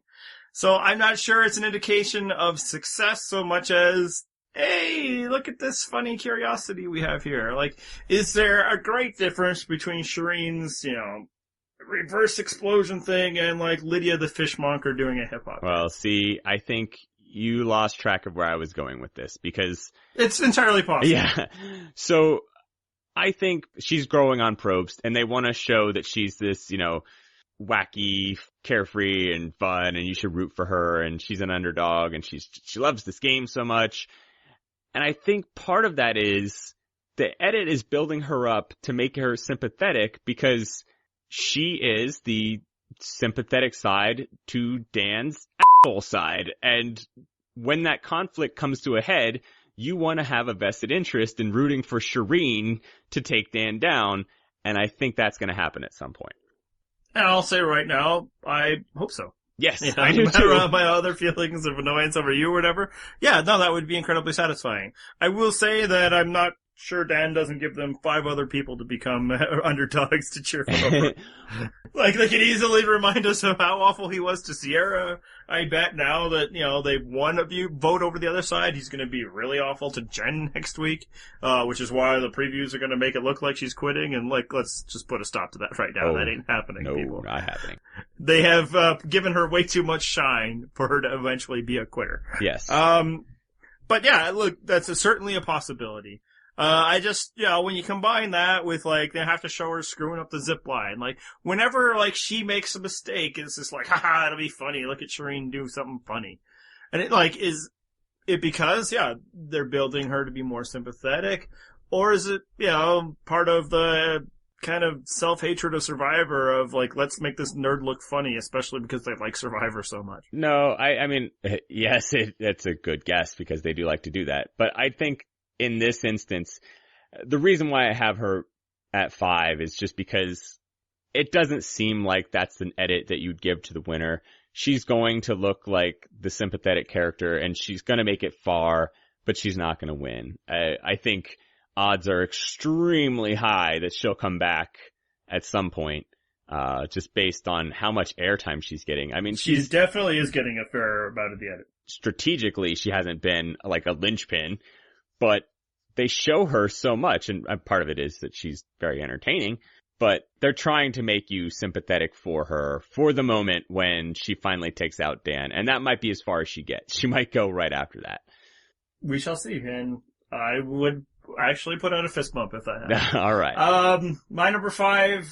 So I'm not sure it's an indication of success so much as, hey, look at this funny curiosity we have here. Like, is there a great difference between Shireen's, reverse explosion thing and like Lydia the fishmonger doing a hip hop? Well, see, I think you lost track of where I was going with this because it's entirely possible. Yeah. So I think she's growing on Probst and they want to show that she's this, wacky, carefree and fun and you should root for her and she's an underdog and she loves this game so much. And I think part of that is the edit is building her up to make her sympathetic because she is the sympathetic side to Dan's asshole side. And when that conflict comes to a head, you want to have a vested interest in rooting for Shireen to take Dan down. And I think that's going to happen at some point. And I'll say right now, I hope so. Yes, I do too. No matter my other feelings of annoyance over you or whatever. Yeah, no, that would be incredibly satisfying. I will say that I'm not sure Dan doesn't give them 5 other people to become underdogs to cheer for. Like, they could easily remind us of how awful he was to Sierra. I bet now that, they've won a vote over the other side, he's gonna be really awful to Jen next week, which is why the previews are gonna make it look like she's quitting, and let's just put a stop to that right now. That ain't happening, people. No, not happening. They have, given her way too much shine for her to eventually be a quitter. Yes. But yeah, look, that's certainly a possibility. I just, when you combine that with, they have to show her screwing up the zip line. Whenever, she makes a mistake, it's just haha, it'll be funny. Look at Shireen do something funny. And is it because, they're building her to be more sympathetic? Or is it, part of the kind of self-hatred of Survivor of, let's make this nerd look funny, especially because they like Survivor so much? No, I mean, yes, it's a good guess because they do like to do that. But I think in this instance, the reason why I have her at 5 is just because it doesn't seem like that's an edit that you'd give to the winner. She's going to look like the sympathetic character and she's going to make it far, but she's not going to win. I think odds are extremely high that she'll come back at some point, just based on how much airtime she's getting. I mean, she definitely is getting a fair amount of the edit. Strategically, she hasn't been like a linchpin, but they show her so much, and part of it is that she's very entertaining, but they're trying to make you sympathetic for her for the moment when she finally takes out Dan, and that might be as far as she gets. She might go right after that. We shall see, and I would actually put out a fist bump if that happens. All right. My number 5,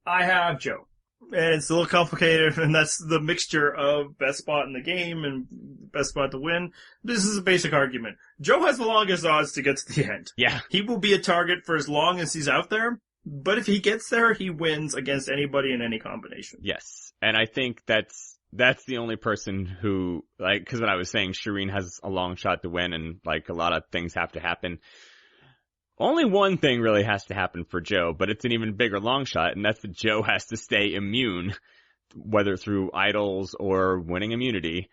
I have Joe. And it's a little complicated, and that's the mixture of best spot in the game and best spot to win. This is a basic argument. Joe has the longest odds to get to the end. Yeah. He will be a target for as long as he's out there, but if he gets there, he wins against anybody in any combination. Yes. And I think that's the only person who, cause when I was saying Shireen has a long shot to win and, a lot of things have to happen, only one thing really has to happen for Joe, but it's an even bigger long shot, and that's that Joe has to stay immune, whether through idols or winning immunity,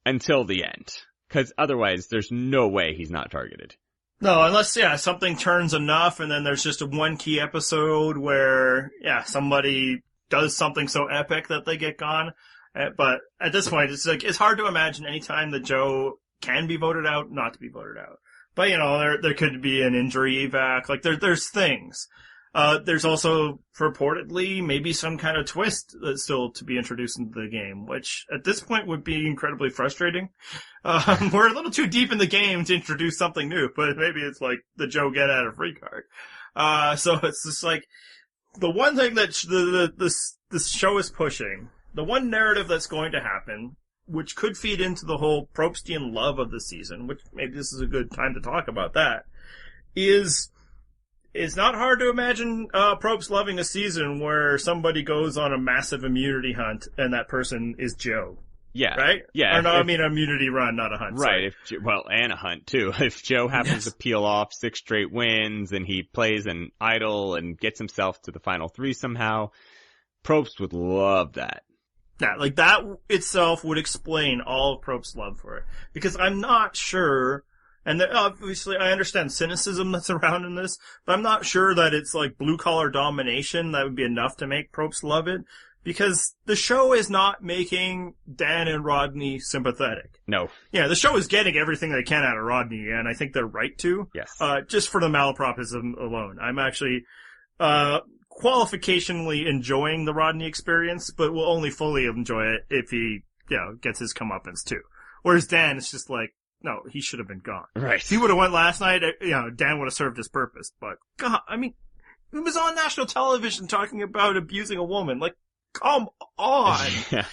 until the end. Because otherwise, there's no way he's not targeted. No, unless, something turns enough, and then there's just a one key episode where, somebody does something so epic that they get gone. But at this point, it's hard to imagine any time that Joe can be voted out, not to be voted out. But, there could be an injury evac. There's things. There's also purportedly maybe some kind of twist that's still to be introduced into the game, which at this point would be incredibly frustrating. We're a little too deep in the game to introduce something new, but maybe it's the Joe get out of free card. So it's just the one thing that this show is pushing, the one narrative that's going to happen, which could feed into the whole Probstian love of the season, which maybe this is a good time to talk about that, is it's not hard to imagine Probst loving a season where somebody goes on a massive immunity hunt and that person is Joe. Yeah. Right? Yeah. Or no, I mean immunity run, not a hunt. Right. And a hunt too. If Joe happens to peel off 6 straight wins and he plays an idol and gets himself to the final 3 somehow, Probst would love that. Yeah, that itself would explain all of Probst's love for it. Because I'm not sure, and obviously I understand cynicism that's around in this, but I'm not sure that it's blue-collar domination that would be enough to make Probst love it. Because the show is not making Dan and Rodney sympathetic. No. Yeah, the show is getting everything they can out of Rodney, and I think they're right to. Yes. Just for the malapropism alone. I'm actually, qualificationally enjoying the Rodney experience, but will only fully enjoy it if he, gets his comeuppance too. Whereas Dan, it's just no, he should have been gone. Right. If he would have went last night, Dan would have served his purpose. But, God, I mean, he was on national television talking about abusing a woman. Come on! Yeah.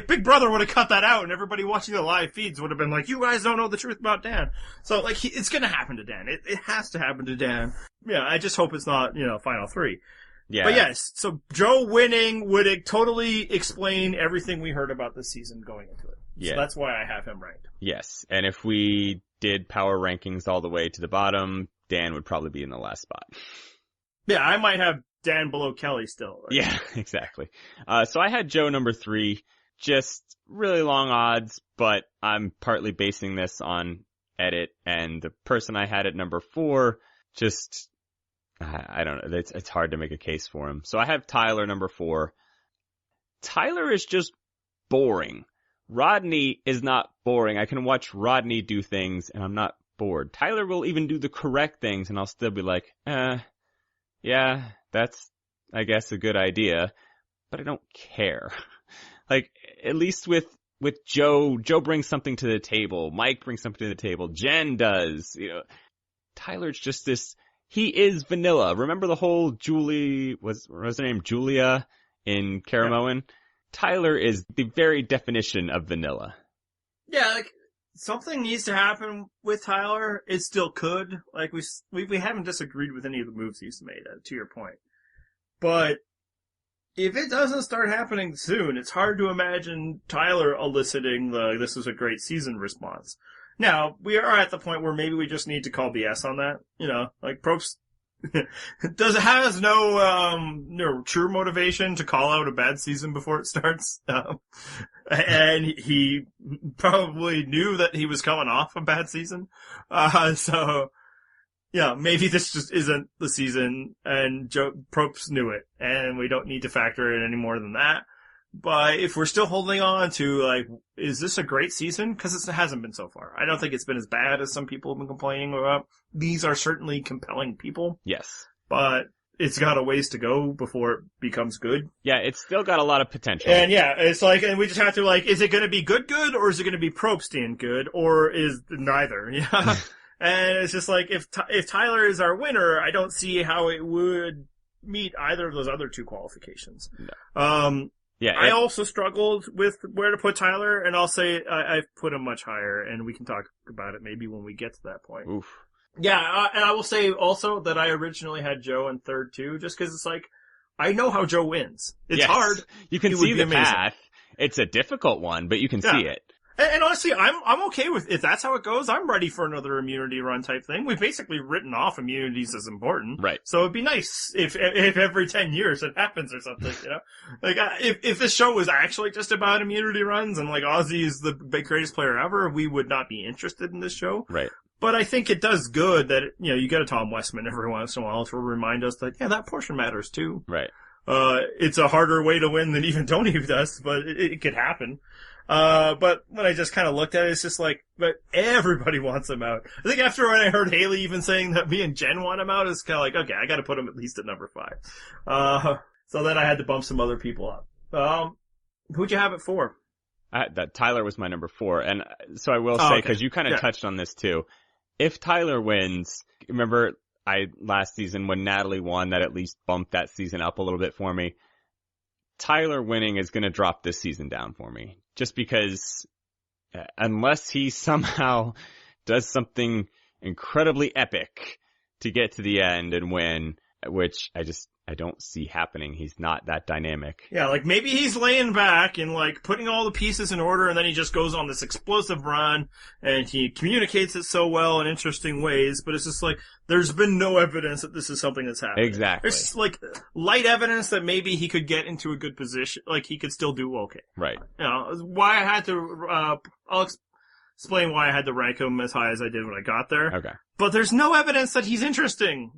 Big Brother would have cut that out, and everybody watching the live feeds would have been you guys don't know the truth about Dan. So, it's gonna happen to Dan. It has to happen to Dan. Yeah, I just hope it's not, final 3. Yeah. But yes, so Joe winning would totally explain everything we heard about this season going into it. Yeah. So that's why I have him ranked. Yes. And if we did power rankings all the way to the bottom, Dan would probably be in the last spot. Yeah, I might have Dan below Kelly still. Right? Yeah, exactly. So I had Joe number 3, just really long odds, but I'm partly basing this on edit, and the person I had at number 4 just, I don't know. It's hard to make a case for him. So I have Tyler number 4. Tyler is just boring. Rodney is not boring. I can watch Rodney do things and I'm not bored. Tyler will even do the correct things and I'll still be like, yeah, that's, I guess, a good idea, but I don't care. Like, at least with Joe brings something to the table. Mike brings something to the table. Jen does. You know, Tyler's just this, he is vanilla. Remember the whole Julie, was her name Julia in Caramoan? Yeah. Tyler is the very definition of vanilla. Yeah, like, something needs to happen with Tyler. It still could. Like, we haven't disagreed with any of the moves he's made, to your point. But if it doesn't start happening soon, it's hard to imagine Tyler eliciting the "this is a great season" response. Now, we are at the point where maybe we just need to call BS on that. You know, like Probst has no true motivation to call out a bad season before it starts. And he probably knew that he was coming off a bad season. So, yeah, maybe this just isn't the season, and Probst knew it, and we don't need to factor in any more than that. But if we're still holding on to, like, is this a great season? Because it hasn't been so far. I don't think it's been as bad as some people have been complaining about. These are certainly compelling people. Yes. But it's got a ways to go before it becomes good. Yeah, it's still got a lot of potential. And yeah, it's like, and we just have to, like, is it going to be good, or is it going to be Probstian good, or is neither? Yeah. And it's just like, if Tyler is our winner, I don't see how it would meet either of those other two qualifications. No. Yeah, I also struggled with where to put Tyler, and I'll say I've put him much higher, and we can talk about it maybe when we get to that point. Oof. Yeah, and I will say also that I originally had Joe in third too, just because it's like, I know how Joe wins. It's hard. You can see the path. It's a difficult one, but you can see it. And honestly, I'm okay with, if that's how it goes, I'm ready for another immunity run type thing. We've basically written off immunities as important. Right. So it'd be nice if every 10 years it happens or something, you know? Like, if this show was actually just about immunity runs and like Ozzy is the greatest player ever, we would not be interested in this show. Right. But I think it does good that, you know, you get a Tom Westman every once in a while to remind us that, yeah, that portion matters too. Right. It's a harder way to win than even Tony does, but it could happen. But when I just kind of looked at it, it's just like, but everybody wants him out. I think after when I heard Haley even saying that me and Jen want him out, it's kind of like, okay, I gotta put him at least at number 5. So then I had to bump some other people up. Who'd you have it for? That Tyler was my number 4. And so I will say, because you kind of touched on this too, if Tyler wins, remember last season when Natalie won, that at least bumped that season up a little bit for me. Tyler winning is going to drop this season down for me. Just because unless he somehow does something incredibly epic to get to the end and win, which I don't see happening. He's not that dynamic. Yeah, like maybe he's laying back and like putting all the pieces in order, and then he just goes on this explosive run and he communicates it so well in interesting ways, but it's just like there's been no evidence that this is something that's happening. Exactly. There's just like light evidence that maybe he could get into a good position, like he could still do okay. Right. You know, why I had to, I'll explain why I had to rank him as high as I did when I got there. Okay. But there's no evidence that he's interesting.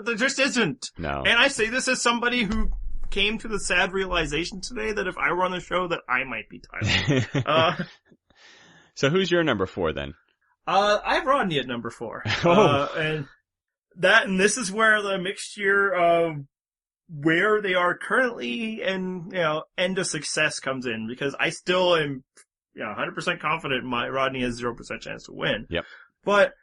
There just isn't. No. And I say this as somebody who came to the sad realization today that if I were on the show that I might be Tyler. So who's your number 4 then? I have Rodney at number 4. Oh. And this is where the mixture of where they are currently and, you know, end of success comes in, because I still am, 100% confident Rodney has 0% chance to win. Yep. But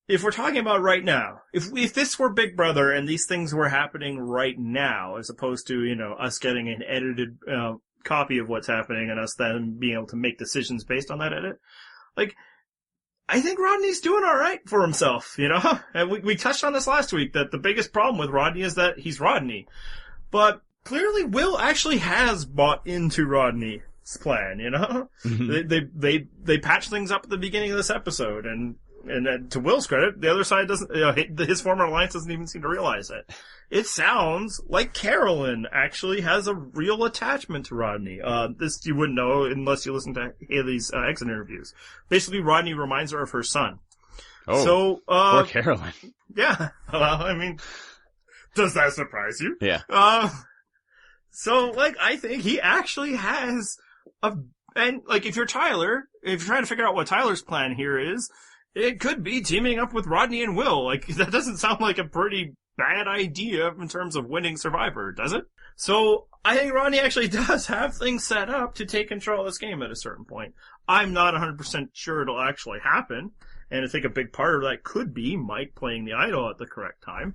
if we're talking about right now, if this were Big Brother and these things were happening right now, as opposed to, us getting an edited, copy of what's happening and us then being able to make decisions based on that edit, like, I think Rodney's doing alright for himself, And we touched on this last week, that the biggest problem with Rodney is that he's Rodney. But clearly Will actually has bought into Rodney's plan, Mm-hmm. They patch things up at the beginning of this episode, and to Will's credit, the other side doesn't, his former alliance doesn't even seem to realize it. It sounds like Carolyn actually has a real attachment to Rodney. This you wouldn't know unless you listen to Haley's exit interviews. Basically, Rodney reminds her of her son. Oh, So, poor Carolyn. yeah. Well, I mean, does that surprise you? Yeah. So, like, I think he actually has and, like, if you're Tyler, if you're trying to figure out what Tyler's plan here is, it could be teaming up with Rodney and Will. Like, that doesn't sound like a pretty bad idea in terms of winning Survivor, does it? So, I think Rodney actually does have things set up to take control of this game at a certain point. I'm not 100% sure it'll actually happen, and I think a big part of that could be Mike playing the idol at the correct time.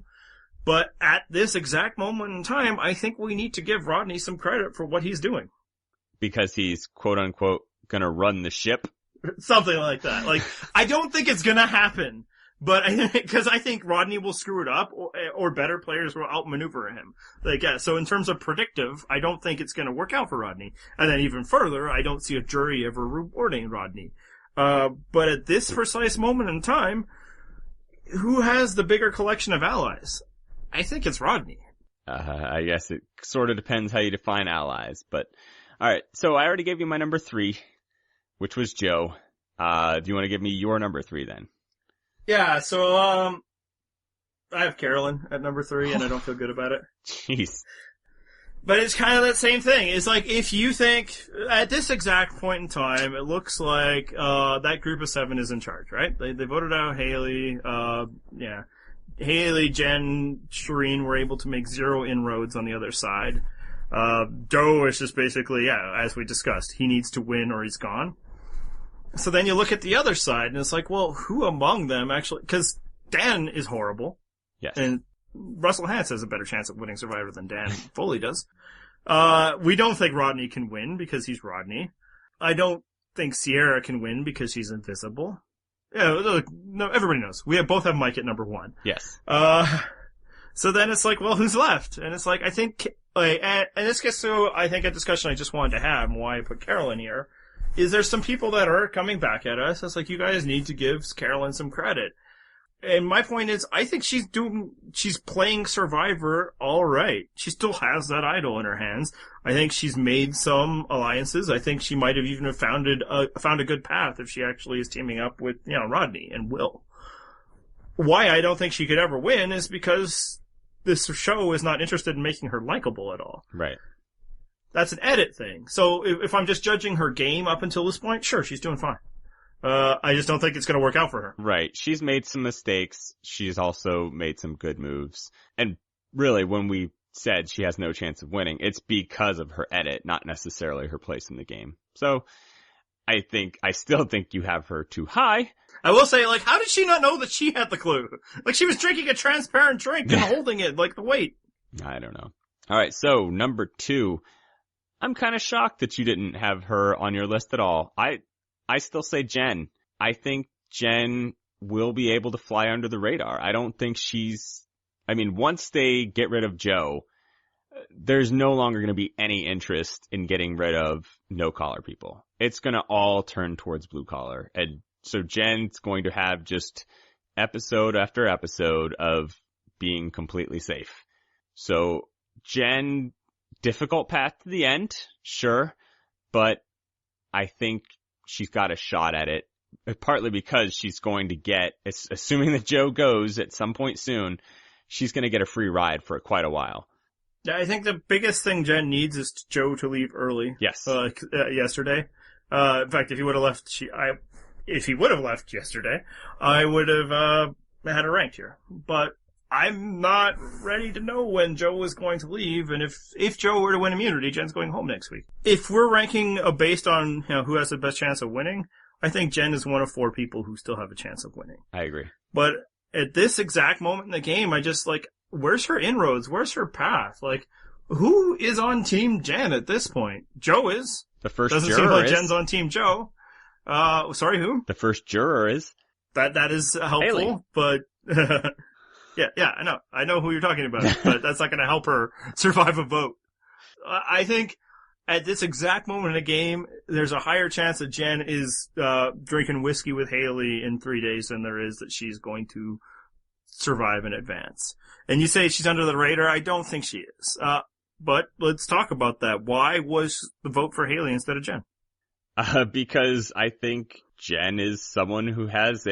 But at this exact moment in time, I think we need to give Rodney some credit for what he's doing. Because he's, quote unquote, gonna run the ship. Something like that. Like, I don't think it's gonna happen, but because I think Rodney will screw it up, or better players will outmaneuver him. Like, yeah, so in terms of predictive, I don't think it's gonna work out for Rodney. And then even further, I don't see a jury ever rewarding Rodney. But at this precise moment in time, who has the bigger collection of allies? I think it's Rodney. I guess it sort of depends how you define allies, but alright, so I already gave you my number 3, which was Joe. Do you want to give me your number 3 then? Yeah, so, I have Carolyn at number 3 and I don't feel good about it. Jeez. But it's kind of that same thing. It's like, if you think, at this exact point in time, it looks like, that group of 7 is in charge, right? They voted out Haley, yeah. Haley, Jen, Shireen were able to make 0 inroads on the other side. Joe is just basically, yeah, as we discussed, he needs to win or he's gone. So then you look at the other side and it's like, well, who among them actually, cause Dan is horrible. Yes. And Russell Hantz has a better chance of winning Survivor than Dan Foley does. We don't think Rodney can win because he's Rodney. I don't think Sierra can win because she's invisible. Yeah, no, everybody knows. We both have Mike at number 1. Yes. So then it's like, well, who's left? And it's like, I think, like, and this gets to, I think, a discussion I just wanted to have and why I put Carolyn here, is there's some people that are coming back at us. It's like, you guys need to give Carolyn some credit. And my point is, I think she's playing Survivor alright. She still has that idol in her hands. I think she's made some alliances. I think she might have even found a good path if she actually is teaming up with, Rodney and Will. Why I don't think she could ever win is because this show is not interested in making her likable at all. Right. That's an edit thing. So if I'm just judging her game up until this point, sure, she's doing fine. I just don't think it's going to work out for her. Right. She's made some mistakes. She's also made some good moves. And really, when we said she has no chance of winning, it's because of her edit, not necessarily her place in the game. So I still think you have her too high. I will say, like, how did she not know that she had the clue? Like, she was drinking a transparent drink and holding it, like, the weight. I don't know. All right. So number 2, I'm kind of shocked that you didn't have her on your list at all. I still say Jen. I think Jen will be able to fly under the radar. I don't think once they get rid of Joe, there's no longer going to be any interest in getting rid of no-collar people. It's going to all turn towards blue-collar. And so Jen's going to have just episode after episode of being completely safe. So Jen, difficult path to the end, sure, but I think she's got a shot at it, partly because she's going to get, assuming that Joe goes at some point soon, she's going to get a free ride for quite a while. Yeah, I think the biggest thing Jen needs is Joe to leave early. Yes. Yesterday. In fact, if he would have left yesterday, I would have had her ranked here. But I'm not ready to know when Joe is going to leave, and if Joe were to win immunity, Jen's going home next week. If we're ranking based on who has the best chance of winning, I think Jen is one of 4 people who still have a chance of winning. I agree. But at this exact moment in the game, I just where's her inroads? Where's her path? Like, who is on Team Jen at this point? Joe is. The first Doesn't juror seem like is. Jen's on Team Joe. Sorry, who? The first juror is. That is helpful, Haley. but yeah, I know who you're talking about, but that's not going to help her survive a vote. I think at this exact moment in the game, there's a higher chance that Jen is drinking whiskey with Haley in 3 days than there is that she's going to survive in advance. And you say she's under the radar. I don't think she is. But let's talk about that. Why was the vote for Haley instead of Jen? Because I think Jen is someone who has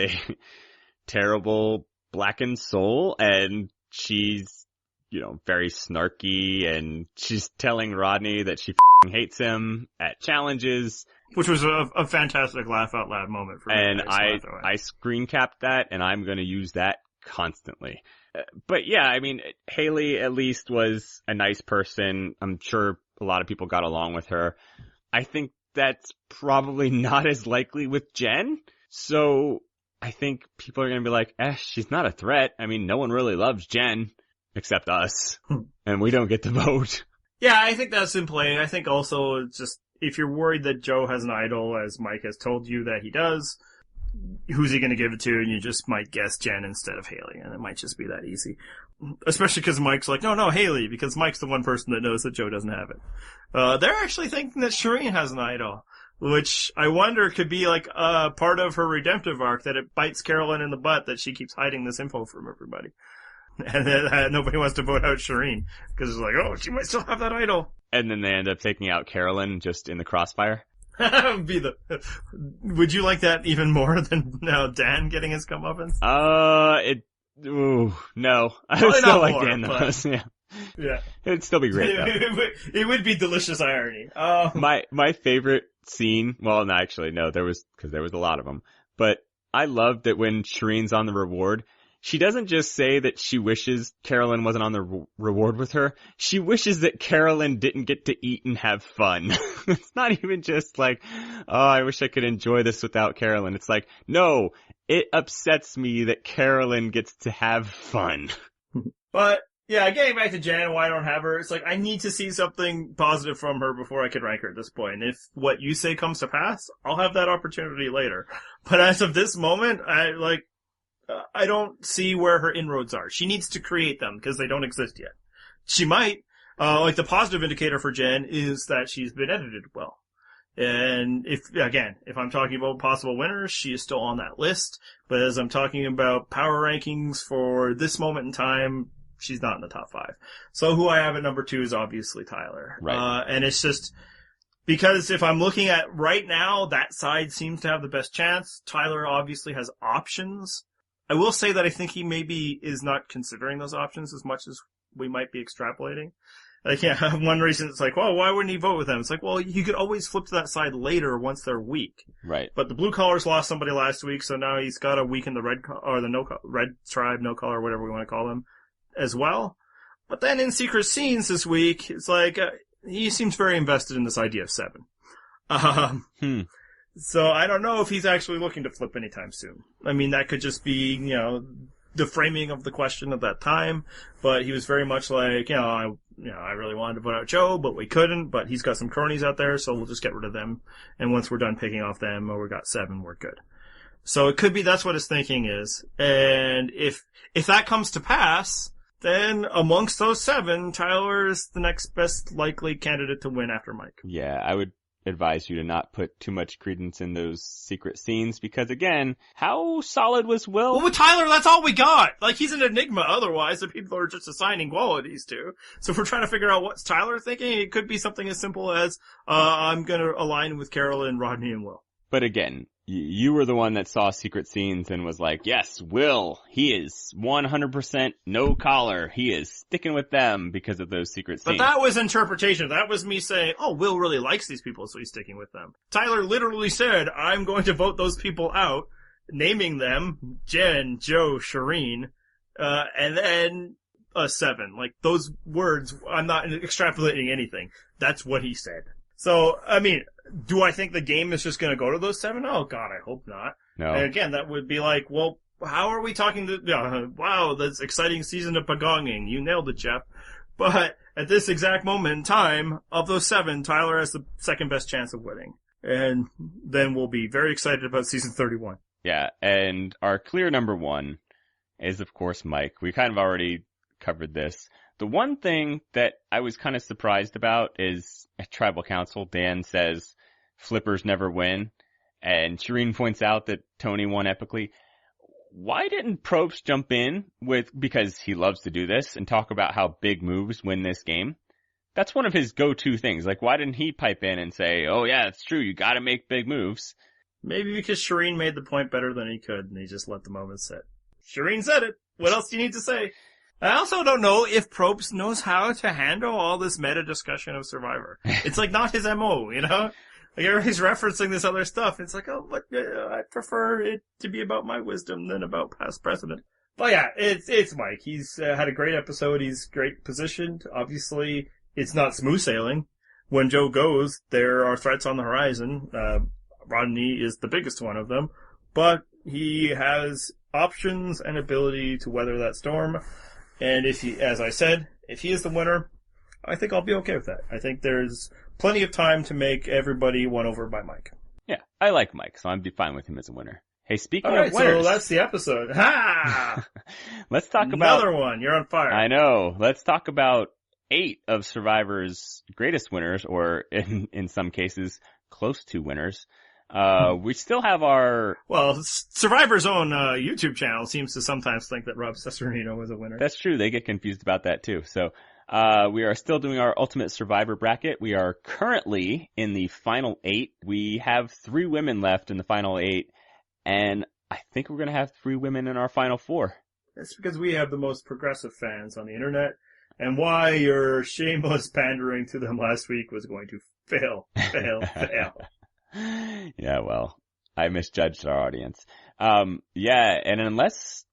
terrible blackened soul, and she's, very snarky, and she's telling Rodney that she hates him at challenges. Which was a fantastic laugh out loud moment for me. And I screen capped that, and I'm going to use that constantly. But yeah, I mean, Haley at least was a nice person. I'm sure a lot of people got along with her. I think that's probably not as likely with Jen. So I think people are going to be like, she's not a threat. I mean, no one really loves Jen except us, and we don't get to vote. Yeah, I think that's in play. I think also it's just, if you're worried that Joe has an idol, as Mike has told you that he does, who's he going to give it to? And you just might guess Jen instead of Haley, and it might just be that easy. Especially because Mike's like, no, Haley, because Mike's the one person that knows that Joe doesn't have it. They're actually thinking that Shireen has an idol, which I wonder could be like a part of her redemptive arc, that it bites Carolyn in the butt that she keeps hiding this info from everybody. And then nobody wants to vote out Shireen, because it's like, oh, she might still have that idol. And then they end up taking out Carolyn just in the crossfire. Would you like that even more than now Dan getting his comeuppance? No. I would still like Dan those. Yeah. It'd still be great though. It would be delicious irony. My favorite scene, well, no, actually, no, there was a lot of them, but I loved that when Shireen's on the reward, she doesn't just say that she wishes Carolyn wasn't on the reward with her. She wishes that Carolyn didn't get to eat and have fun. It's not even just like, oh, I wish I could enjoy this without Carolyn. It's like, no, it upsets me that Carolyn gets to have fun. But, yeah, getting back to Jen and why I don't have her, it's like, I need to see something positive from her before I can rank her at this point. If what you say comes to pass, I'll have that opportunity later. But as of this moment, I don't see where her inroads are. She needs to create them because they don't exist yet. She might. The positive indicator for Jen is that she's been edited well. And if I'm talking about possible winners, she is still on that list. But as I'm talking about power rankings for this moment in time, she's not in the top 5. So who I have at number 2 is obviously Tyler. Right. And it's just, because if I'm looking at right now, that side seems to have the best chance. Tyler obviously has options. I will say that I think he maybe is not considering those options as much as we might be extrapolating. Like, yeah, one reason it's like, well, why wouldn't he vote with them? It's like, well, you could always flip to that side later once they're weak. Right. But the blue collars lost somebody last week, so now he's got a week in the red tribe, no color, whatever we want to call them, as well. But then in Secret Scenes this week, it's like, he seems very invested in this idea of 7. So I don't know if he's actually looking to flip anytime soon. I mean, that could just be, the framing of the question at that time, but he was very much like, I really wanted to vote out Joe, but we couldn't, but he's got some cronies out there, so we'll just get rid of them. And once we're done picking off them, or we got 7, we're good. So it could be that's what his thinking is. And if that comes to pass, then amongst those 7, Tyler is the next best likely candidate to win after Mike. Yeah, I would advise you to not put too much credence in those secret scenes because, again, how solid was Will? Well, with Tyler, that's all we got. Like, he's an enigma otherwise that people are just assigning qualities to. So if we're trying to figure out what's Tyler thinking, it could be something as simple as, I'm gonna align with Carolyn, Rodney, and Will. But again, you were the one that saw secret scenes and was like, yes, Will, he is 100% no collar. He is sticking with them because of those secret scenes. But that was interpretation. That was me saying, oh, Will really likes these people, so he's sticking with them. Tyler literally said, I'm going to vote those people out, naming them Jen, Joe, Shireen, and then 7. Like, those words, I'm not extrapolating anything. That's what he said. So, I mean, do I think the game is just going to go to those 7? Oh, God, I hope not. No. And again, that would be like, well, how are we talking to... wow, that's exciting season of Pagonging. You nailed it, Jeff. But at this exact moment in time, of those 7, Tyler has the second best chance of winning. And then we'll be very excited about season 31. Yeah, and our clear number 1 is, of course, Mike. We kind of already covered this. The one thing that I was kind of surprised about is at Tribal Council, Dan says flippers never win, and Shireen points out that Tony won epically. Why didn't Probst jump in because he loves to do this, and talk about how big moves win this game? That's one of his go-to things. Like, why didn't he pipe in and say, oh yeah, it's true, you gotta make big moves? Maybe because Shireen made the point better than he could, and he just let the moment sit. Shireen said it. What else do you need to say? I also don't know if Probst knows how to handle all this meta discussion of Survivor. It's like not his MO, you know? Like everybody's referencing this other stuff. It's like, oh, but I prefer it to be about my wisdom than about past precedent. But yeah, it's Mike. He's had a great episode. He's great positioned. Obviously, it's not smooth sailing. When Joe goes, there are threats on the horizon. Rodney is the biggest one of them, but he has options and ability to weather that storm. And if he, as I said, if he is the winner, I think I'll be okay with that. I think there's plenty of time to make everybody won over by Mike. Yeah, I like Mike, so I'd be fine with him as a winner. Hey, speaking of winners. So that's the episode. Ha! Let's talk Another one. You're on fire. I know. Let's talk about 8 of Survivor's greatest winners, or in some cases, close to winners. We still have our... Well, Survivor's own YouTube channel seems to sometimes think that Rob Cesternino was a winner. That's true. They get confused about that too. So, we are still doing our Ultimate Survivor bracket. We are currently in the final 8. We have 3 women left in the final 8, and I think we're going to have 3 women in our final 4. That's because we have the most progressive fans on the internet, and why your shameless pandering to them last week was going to fail. Yeah, well, I misjudged our audience. Yeah, and unless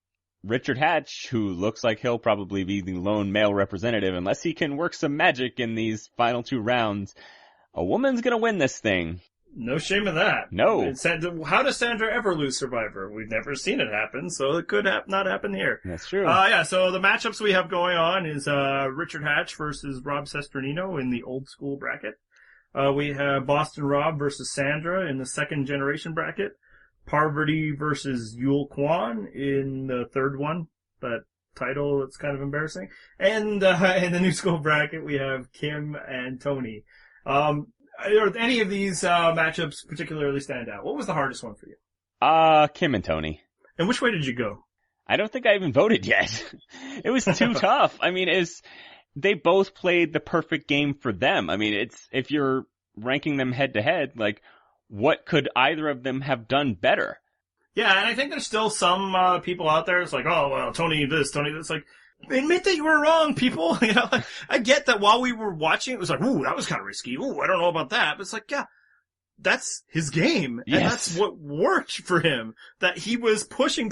Richard Hatch, who looks like he'll probably be the lone male representative, unless he can work some magic in these final 2 rounds, a woman's gonna win this thing. No shame in that. No. How does Sandra ever lose Survivor? We've never seen it happen, so it could not happen here. That's true. Yeah, so the matchups we have going on is Richard Hatch versus Rob Cesternino in the old school bracket. We have Boston Rob versus Sandra in the second generation bracket. Parvati versus Yul Kwan in the third one. That title, it's kind of embarrassing. And in the new school bracket, we have Kim and Tony. Any of these matchups particularly stand out? What was the hardest one for you? Kim and Tony. And which way did you go? I don't think I even voted yet. It was too tough. I mean, they both played the perfect game for them. I mean, if you're ranking them head to head, like, what could either of them have done better? Yeah, and I think there's still some people out there. It's like, oh, well, Tony this, Tony this. Like, admit that you were wrong, people. You know, like, I get that while we were watching, it was like, ooh, that was kind of risky. Ooh, I don't know about that. But it's like, yeah, that's his game. Yes. And that's what worked for him. That he was pushing,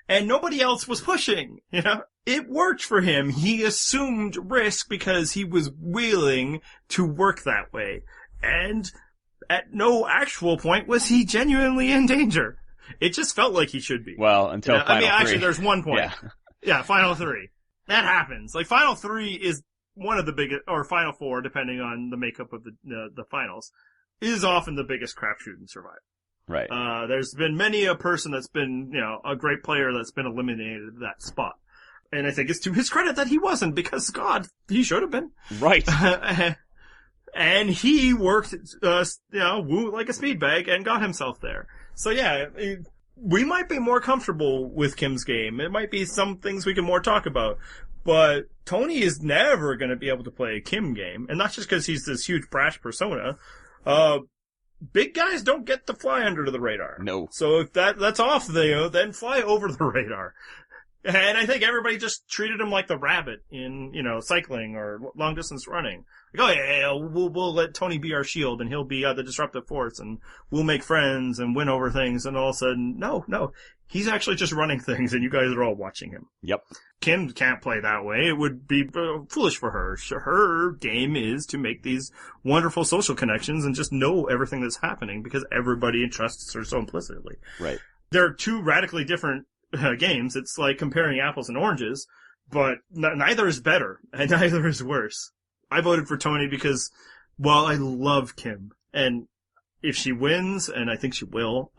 and nobody else was pushing. You know, it worked for him. He assumed risk because he was willing to work that way. And at no actual point was he genuinely in danger. It just felt like he should be. Well, until final 3. Actually, there's one point. Yeah. Yeah, final 3. That happens. Like, final 3 is one of the biggest, or final 4, depending on the makeup of the finals, is often the biggest crapshoot in Survivor. Right. There's been many a person that's been, you know, a great player that's been eliminated at that spot. And I think it's to his credit that he wasn't, because, God, he should have been. Right. And he worked, like a speed bag and got himself there. So yeah, we might be more comfortable with Kim's game. It might be some things we can more talk about. But Tony is never going to be able to play a Kim game. And not just because he's this huge brash persona. Big guys don't get to fly under the radar. No. So if that's off there, then fly over the radar. And I think everybody just treated him like the rabbit in, cycling or long distance running. Like, oh yeah, we'll let Tony be our shield and he'll be the disruptive force and we'll make friends and win over things. And all of a sudden, no, he's actually just running things and you guys are all watching him. Yep. Kim can't play that way. It would be foolish for her. Her game is to make these wonderful social connections and just know everything that's happening because everybody entrusts her so implicitly. Right. They're two radically different games. It's like comparing apples and oranges, but neither is better and neither is worse. I voted for Tony because, well, I love Kim, and if she wins, and I think she will,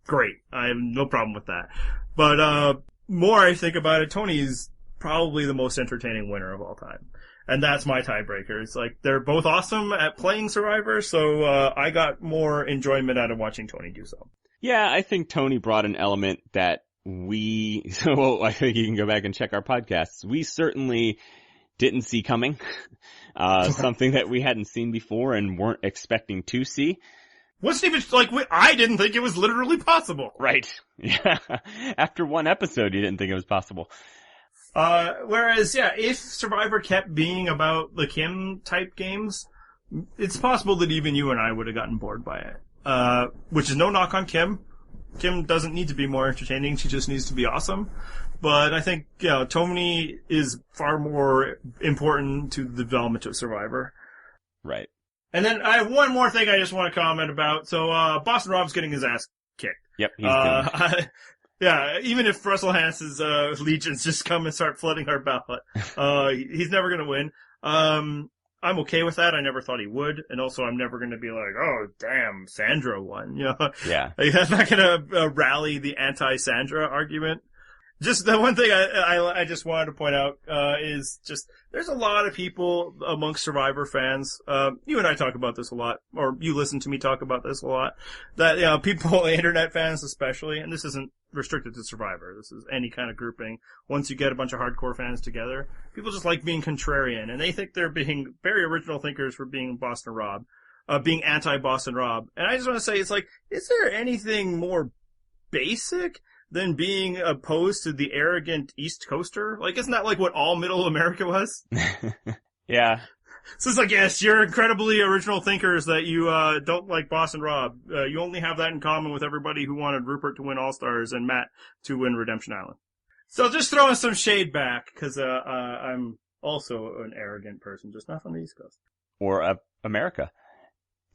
great. I have no problem with that. But more I think about it, Tony's probably the most entertaining winner of all time. And that's my tiebreaker. It's like, they're both awesome at playing Survivor, so I got more enjoyment out of watching Tony do so. Yeah, I think Tony brought an element that I think you can go back and check our podcasts. We certainly didn't see coming. Something that we hadn't seen before and weren't expecting to see. wasn't even, like, I didn't think it was literally possible. Right. Yeah. After one episode, you didn't think it was possible. Whereas, yeah, if Survivor kept being about the Kim type games, it's possible that even you and I would have gotten bored by it. Which is no knock on Kim. Kim doesn't need to be more entertaining, she just needs to be awesome. But I think, you know, Tony is far more important to the development of Survivor. Right. And then I have one more thing I just want to comment about. So, Boston Rob's getting his ass kicked. Yep, he's doing yeah, even if Russell Hance's legions just come and start flooding our ballot, he's never going to win. I'm okay with that. I never thought he would. And also, I'm never going to be like, oh, damn, Sandra won. You know? Yeah. I'm not going to rally the anti-Sandra argument. Just the one thing I just wanted to point out, is just, there's a lot of people amongst Survivor fans, you and I talk about this a lot, or you listen to me talk about this a lot, that, you know, people, internet fans especially, and this isn't restricted to Survivor, this is any kind of grouping, once you get a bunch of hardcore fans together, people just like being contrarian, and they think they're being very original thinkers for being Boston Rob, being anti-Boston Rob, and I just want to say, it's like, is there anything more basic than being opposed to the arrogant East Coaster? Like, isn't that like what all middle America was? Yeah. So it's like, yes, you're incredibly original thinkers that you, don't like Boston Rob. You only have that in common with everybody who wanted Rupert to win All-Stars and Matt to win Redemption Island. So just throwing some shade back, cause, I'm also an arrogant person, just not from the East Coast. Or, America.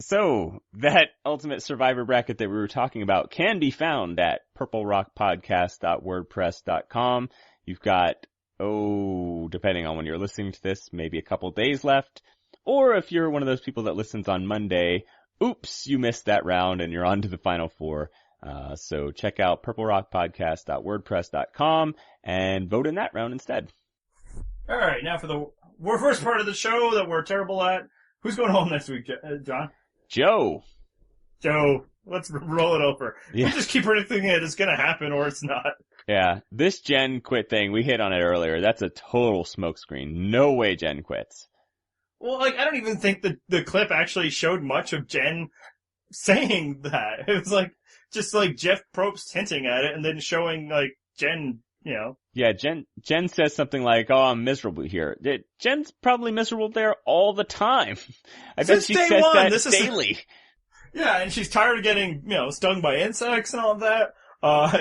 So, that Ultimate Survivor bracket that we were talking about can be found at purplerockpodcast.wordpress.com. You've got, depending on when you're listening to this, maybe a couple days left. Or if you're one of those people that listens on Monday, oops, you missed that round and you're on to the final four. So check out purplerockpodcast.wordpress.com and vote in that round instead. Alright, now for the first part of the show that we're terrible at. Who's going home next week, John? Joe, let's roll it over. Yeah. We'll just keep predicting it's gonna happen or it's not. Yeah, this Jen quit thing, we hit on it earlier. That's a total smokescreen. No way Jen quits. Well, like, I don't even think the clip actually showed much of Jen saying that. It was like, just like Jeff Probst hinting at it and then showing like Jen, you know. Yeah, Jen says something like, oh, I'm miserable here. Jen's probably miserable there all the time. I bet she says that daily. Yeah, and she's tired of getting, you know, stung by insects and all of that.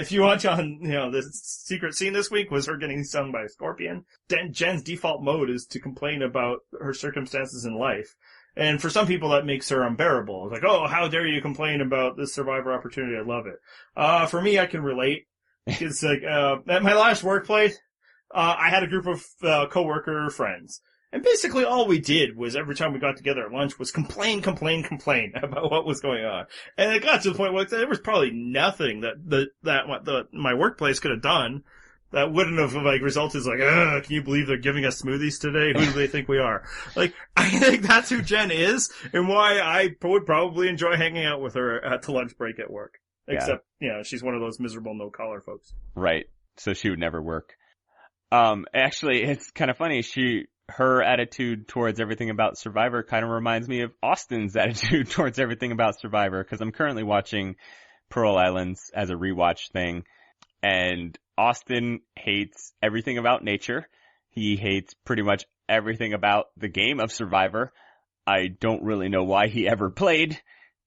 If you watch on, you know, the secret scene this week was her getting stung by a scorpion. Jen's default mode is to complain about her circumstances in life. And for some people that makes her unbearable. It's like, oh, how dare you complain about this Survivor opportunity, I love it. For me, I can relate. It's like, at my last workplace, I had a group of, coworker friends. And basically all we did was every time we got together at lunch was complain about what was going on. And it got to the point where there was probably nothing that my workplace could have done that wouldn't have like resulted as like, can you believe they're giving us smoothies today? Who do they think we are? Like, I think that's who Jen is and why I would probably enjoy hanging out with her at the lunch break at work. Except, you know, she's one of those miserable no-collar folks. Right. So she would never work. Actually, it's kind of funny. Her attitude towards everything about Survivor kind of reminds me of Austin's attitude towards everything about Survivor, because I'm currently watching Pearl Islands as a rewatch thing, and Austin hates everything about nature. He hates pretty much everything about the game of Survivor. I don't really know why he ever played,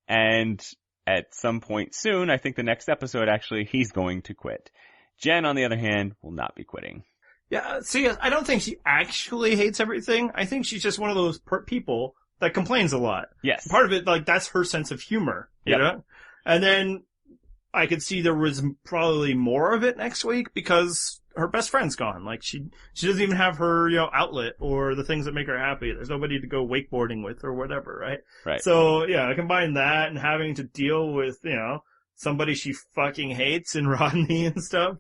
and at some point soon, I think the next episode actually, he's going to quit. Jen, on the other hand, will not be quitting. Yeah, see, I don't think she actually hates everything. I think she's just one of those people that complains a lot. Yes. Part of it, like, that's her sense of humor, you know? And then I could see there was probably more of it next week because her best friend's gone. Like, she doesn't even have her, you know, outlet or the things that make her happy. There's nobody to go wakeboarding with or whatever, right? Right. So, yeah, combine that and having to deal with, you know, somebody she fucking hates in Rodney and stuff.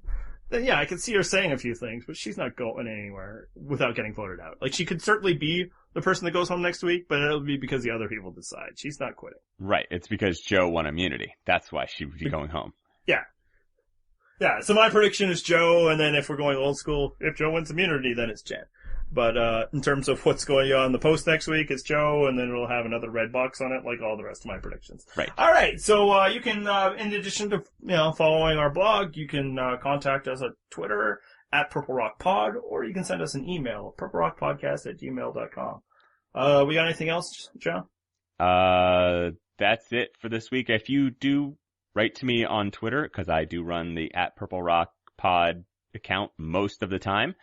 Then yeah, I could see her saying a few things, but she's not going anywhere without getting voted out. Like, she could certainly be the person that goes home next week, but it'll be because the other people decide. She's not quitting. Right. It's because Joe won immunity. That's why she would be going home. Yeah. Yeah, so my prediction is Joe, and then if we're going old school, if Joe wins immunity, then it's Jen. But in terms of what's going on in the post next week, it's Joe, and then we'll have another red box on it, like all the rest of my predictions. Right. All right. So you can, in addition to following our blog, you can contact us at Twitter at Purple Rock Pod, or you can send us an email, purplerockpodcast@gmail.com. We got anything else, Joe? That's it for this week. If you do write to me on Twitter, because I do run the at Purple Rock Pod account most of the time,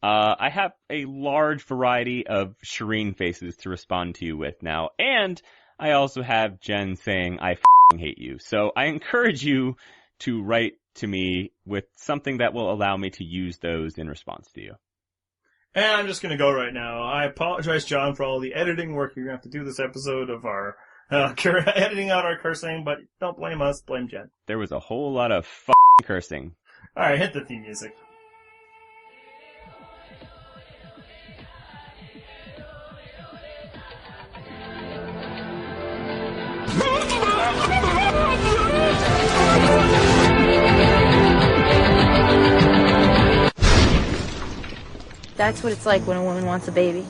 I have a large variety of Shireen faces to respond to you with now. And I also have Jen saying, I f***ing hate you. So I encourage you to write to me with something that will allow me to use those in response to you. And I'm just going to go right now. I apologize, John, for all the editing work you're going to have to do this episode of our editing out our cursing, but don't blame us, blame Jen. There was a whole lot of f***ing cursing. All right, hit the theme music. That's what it's like when a woman wants a baby.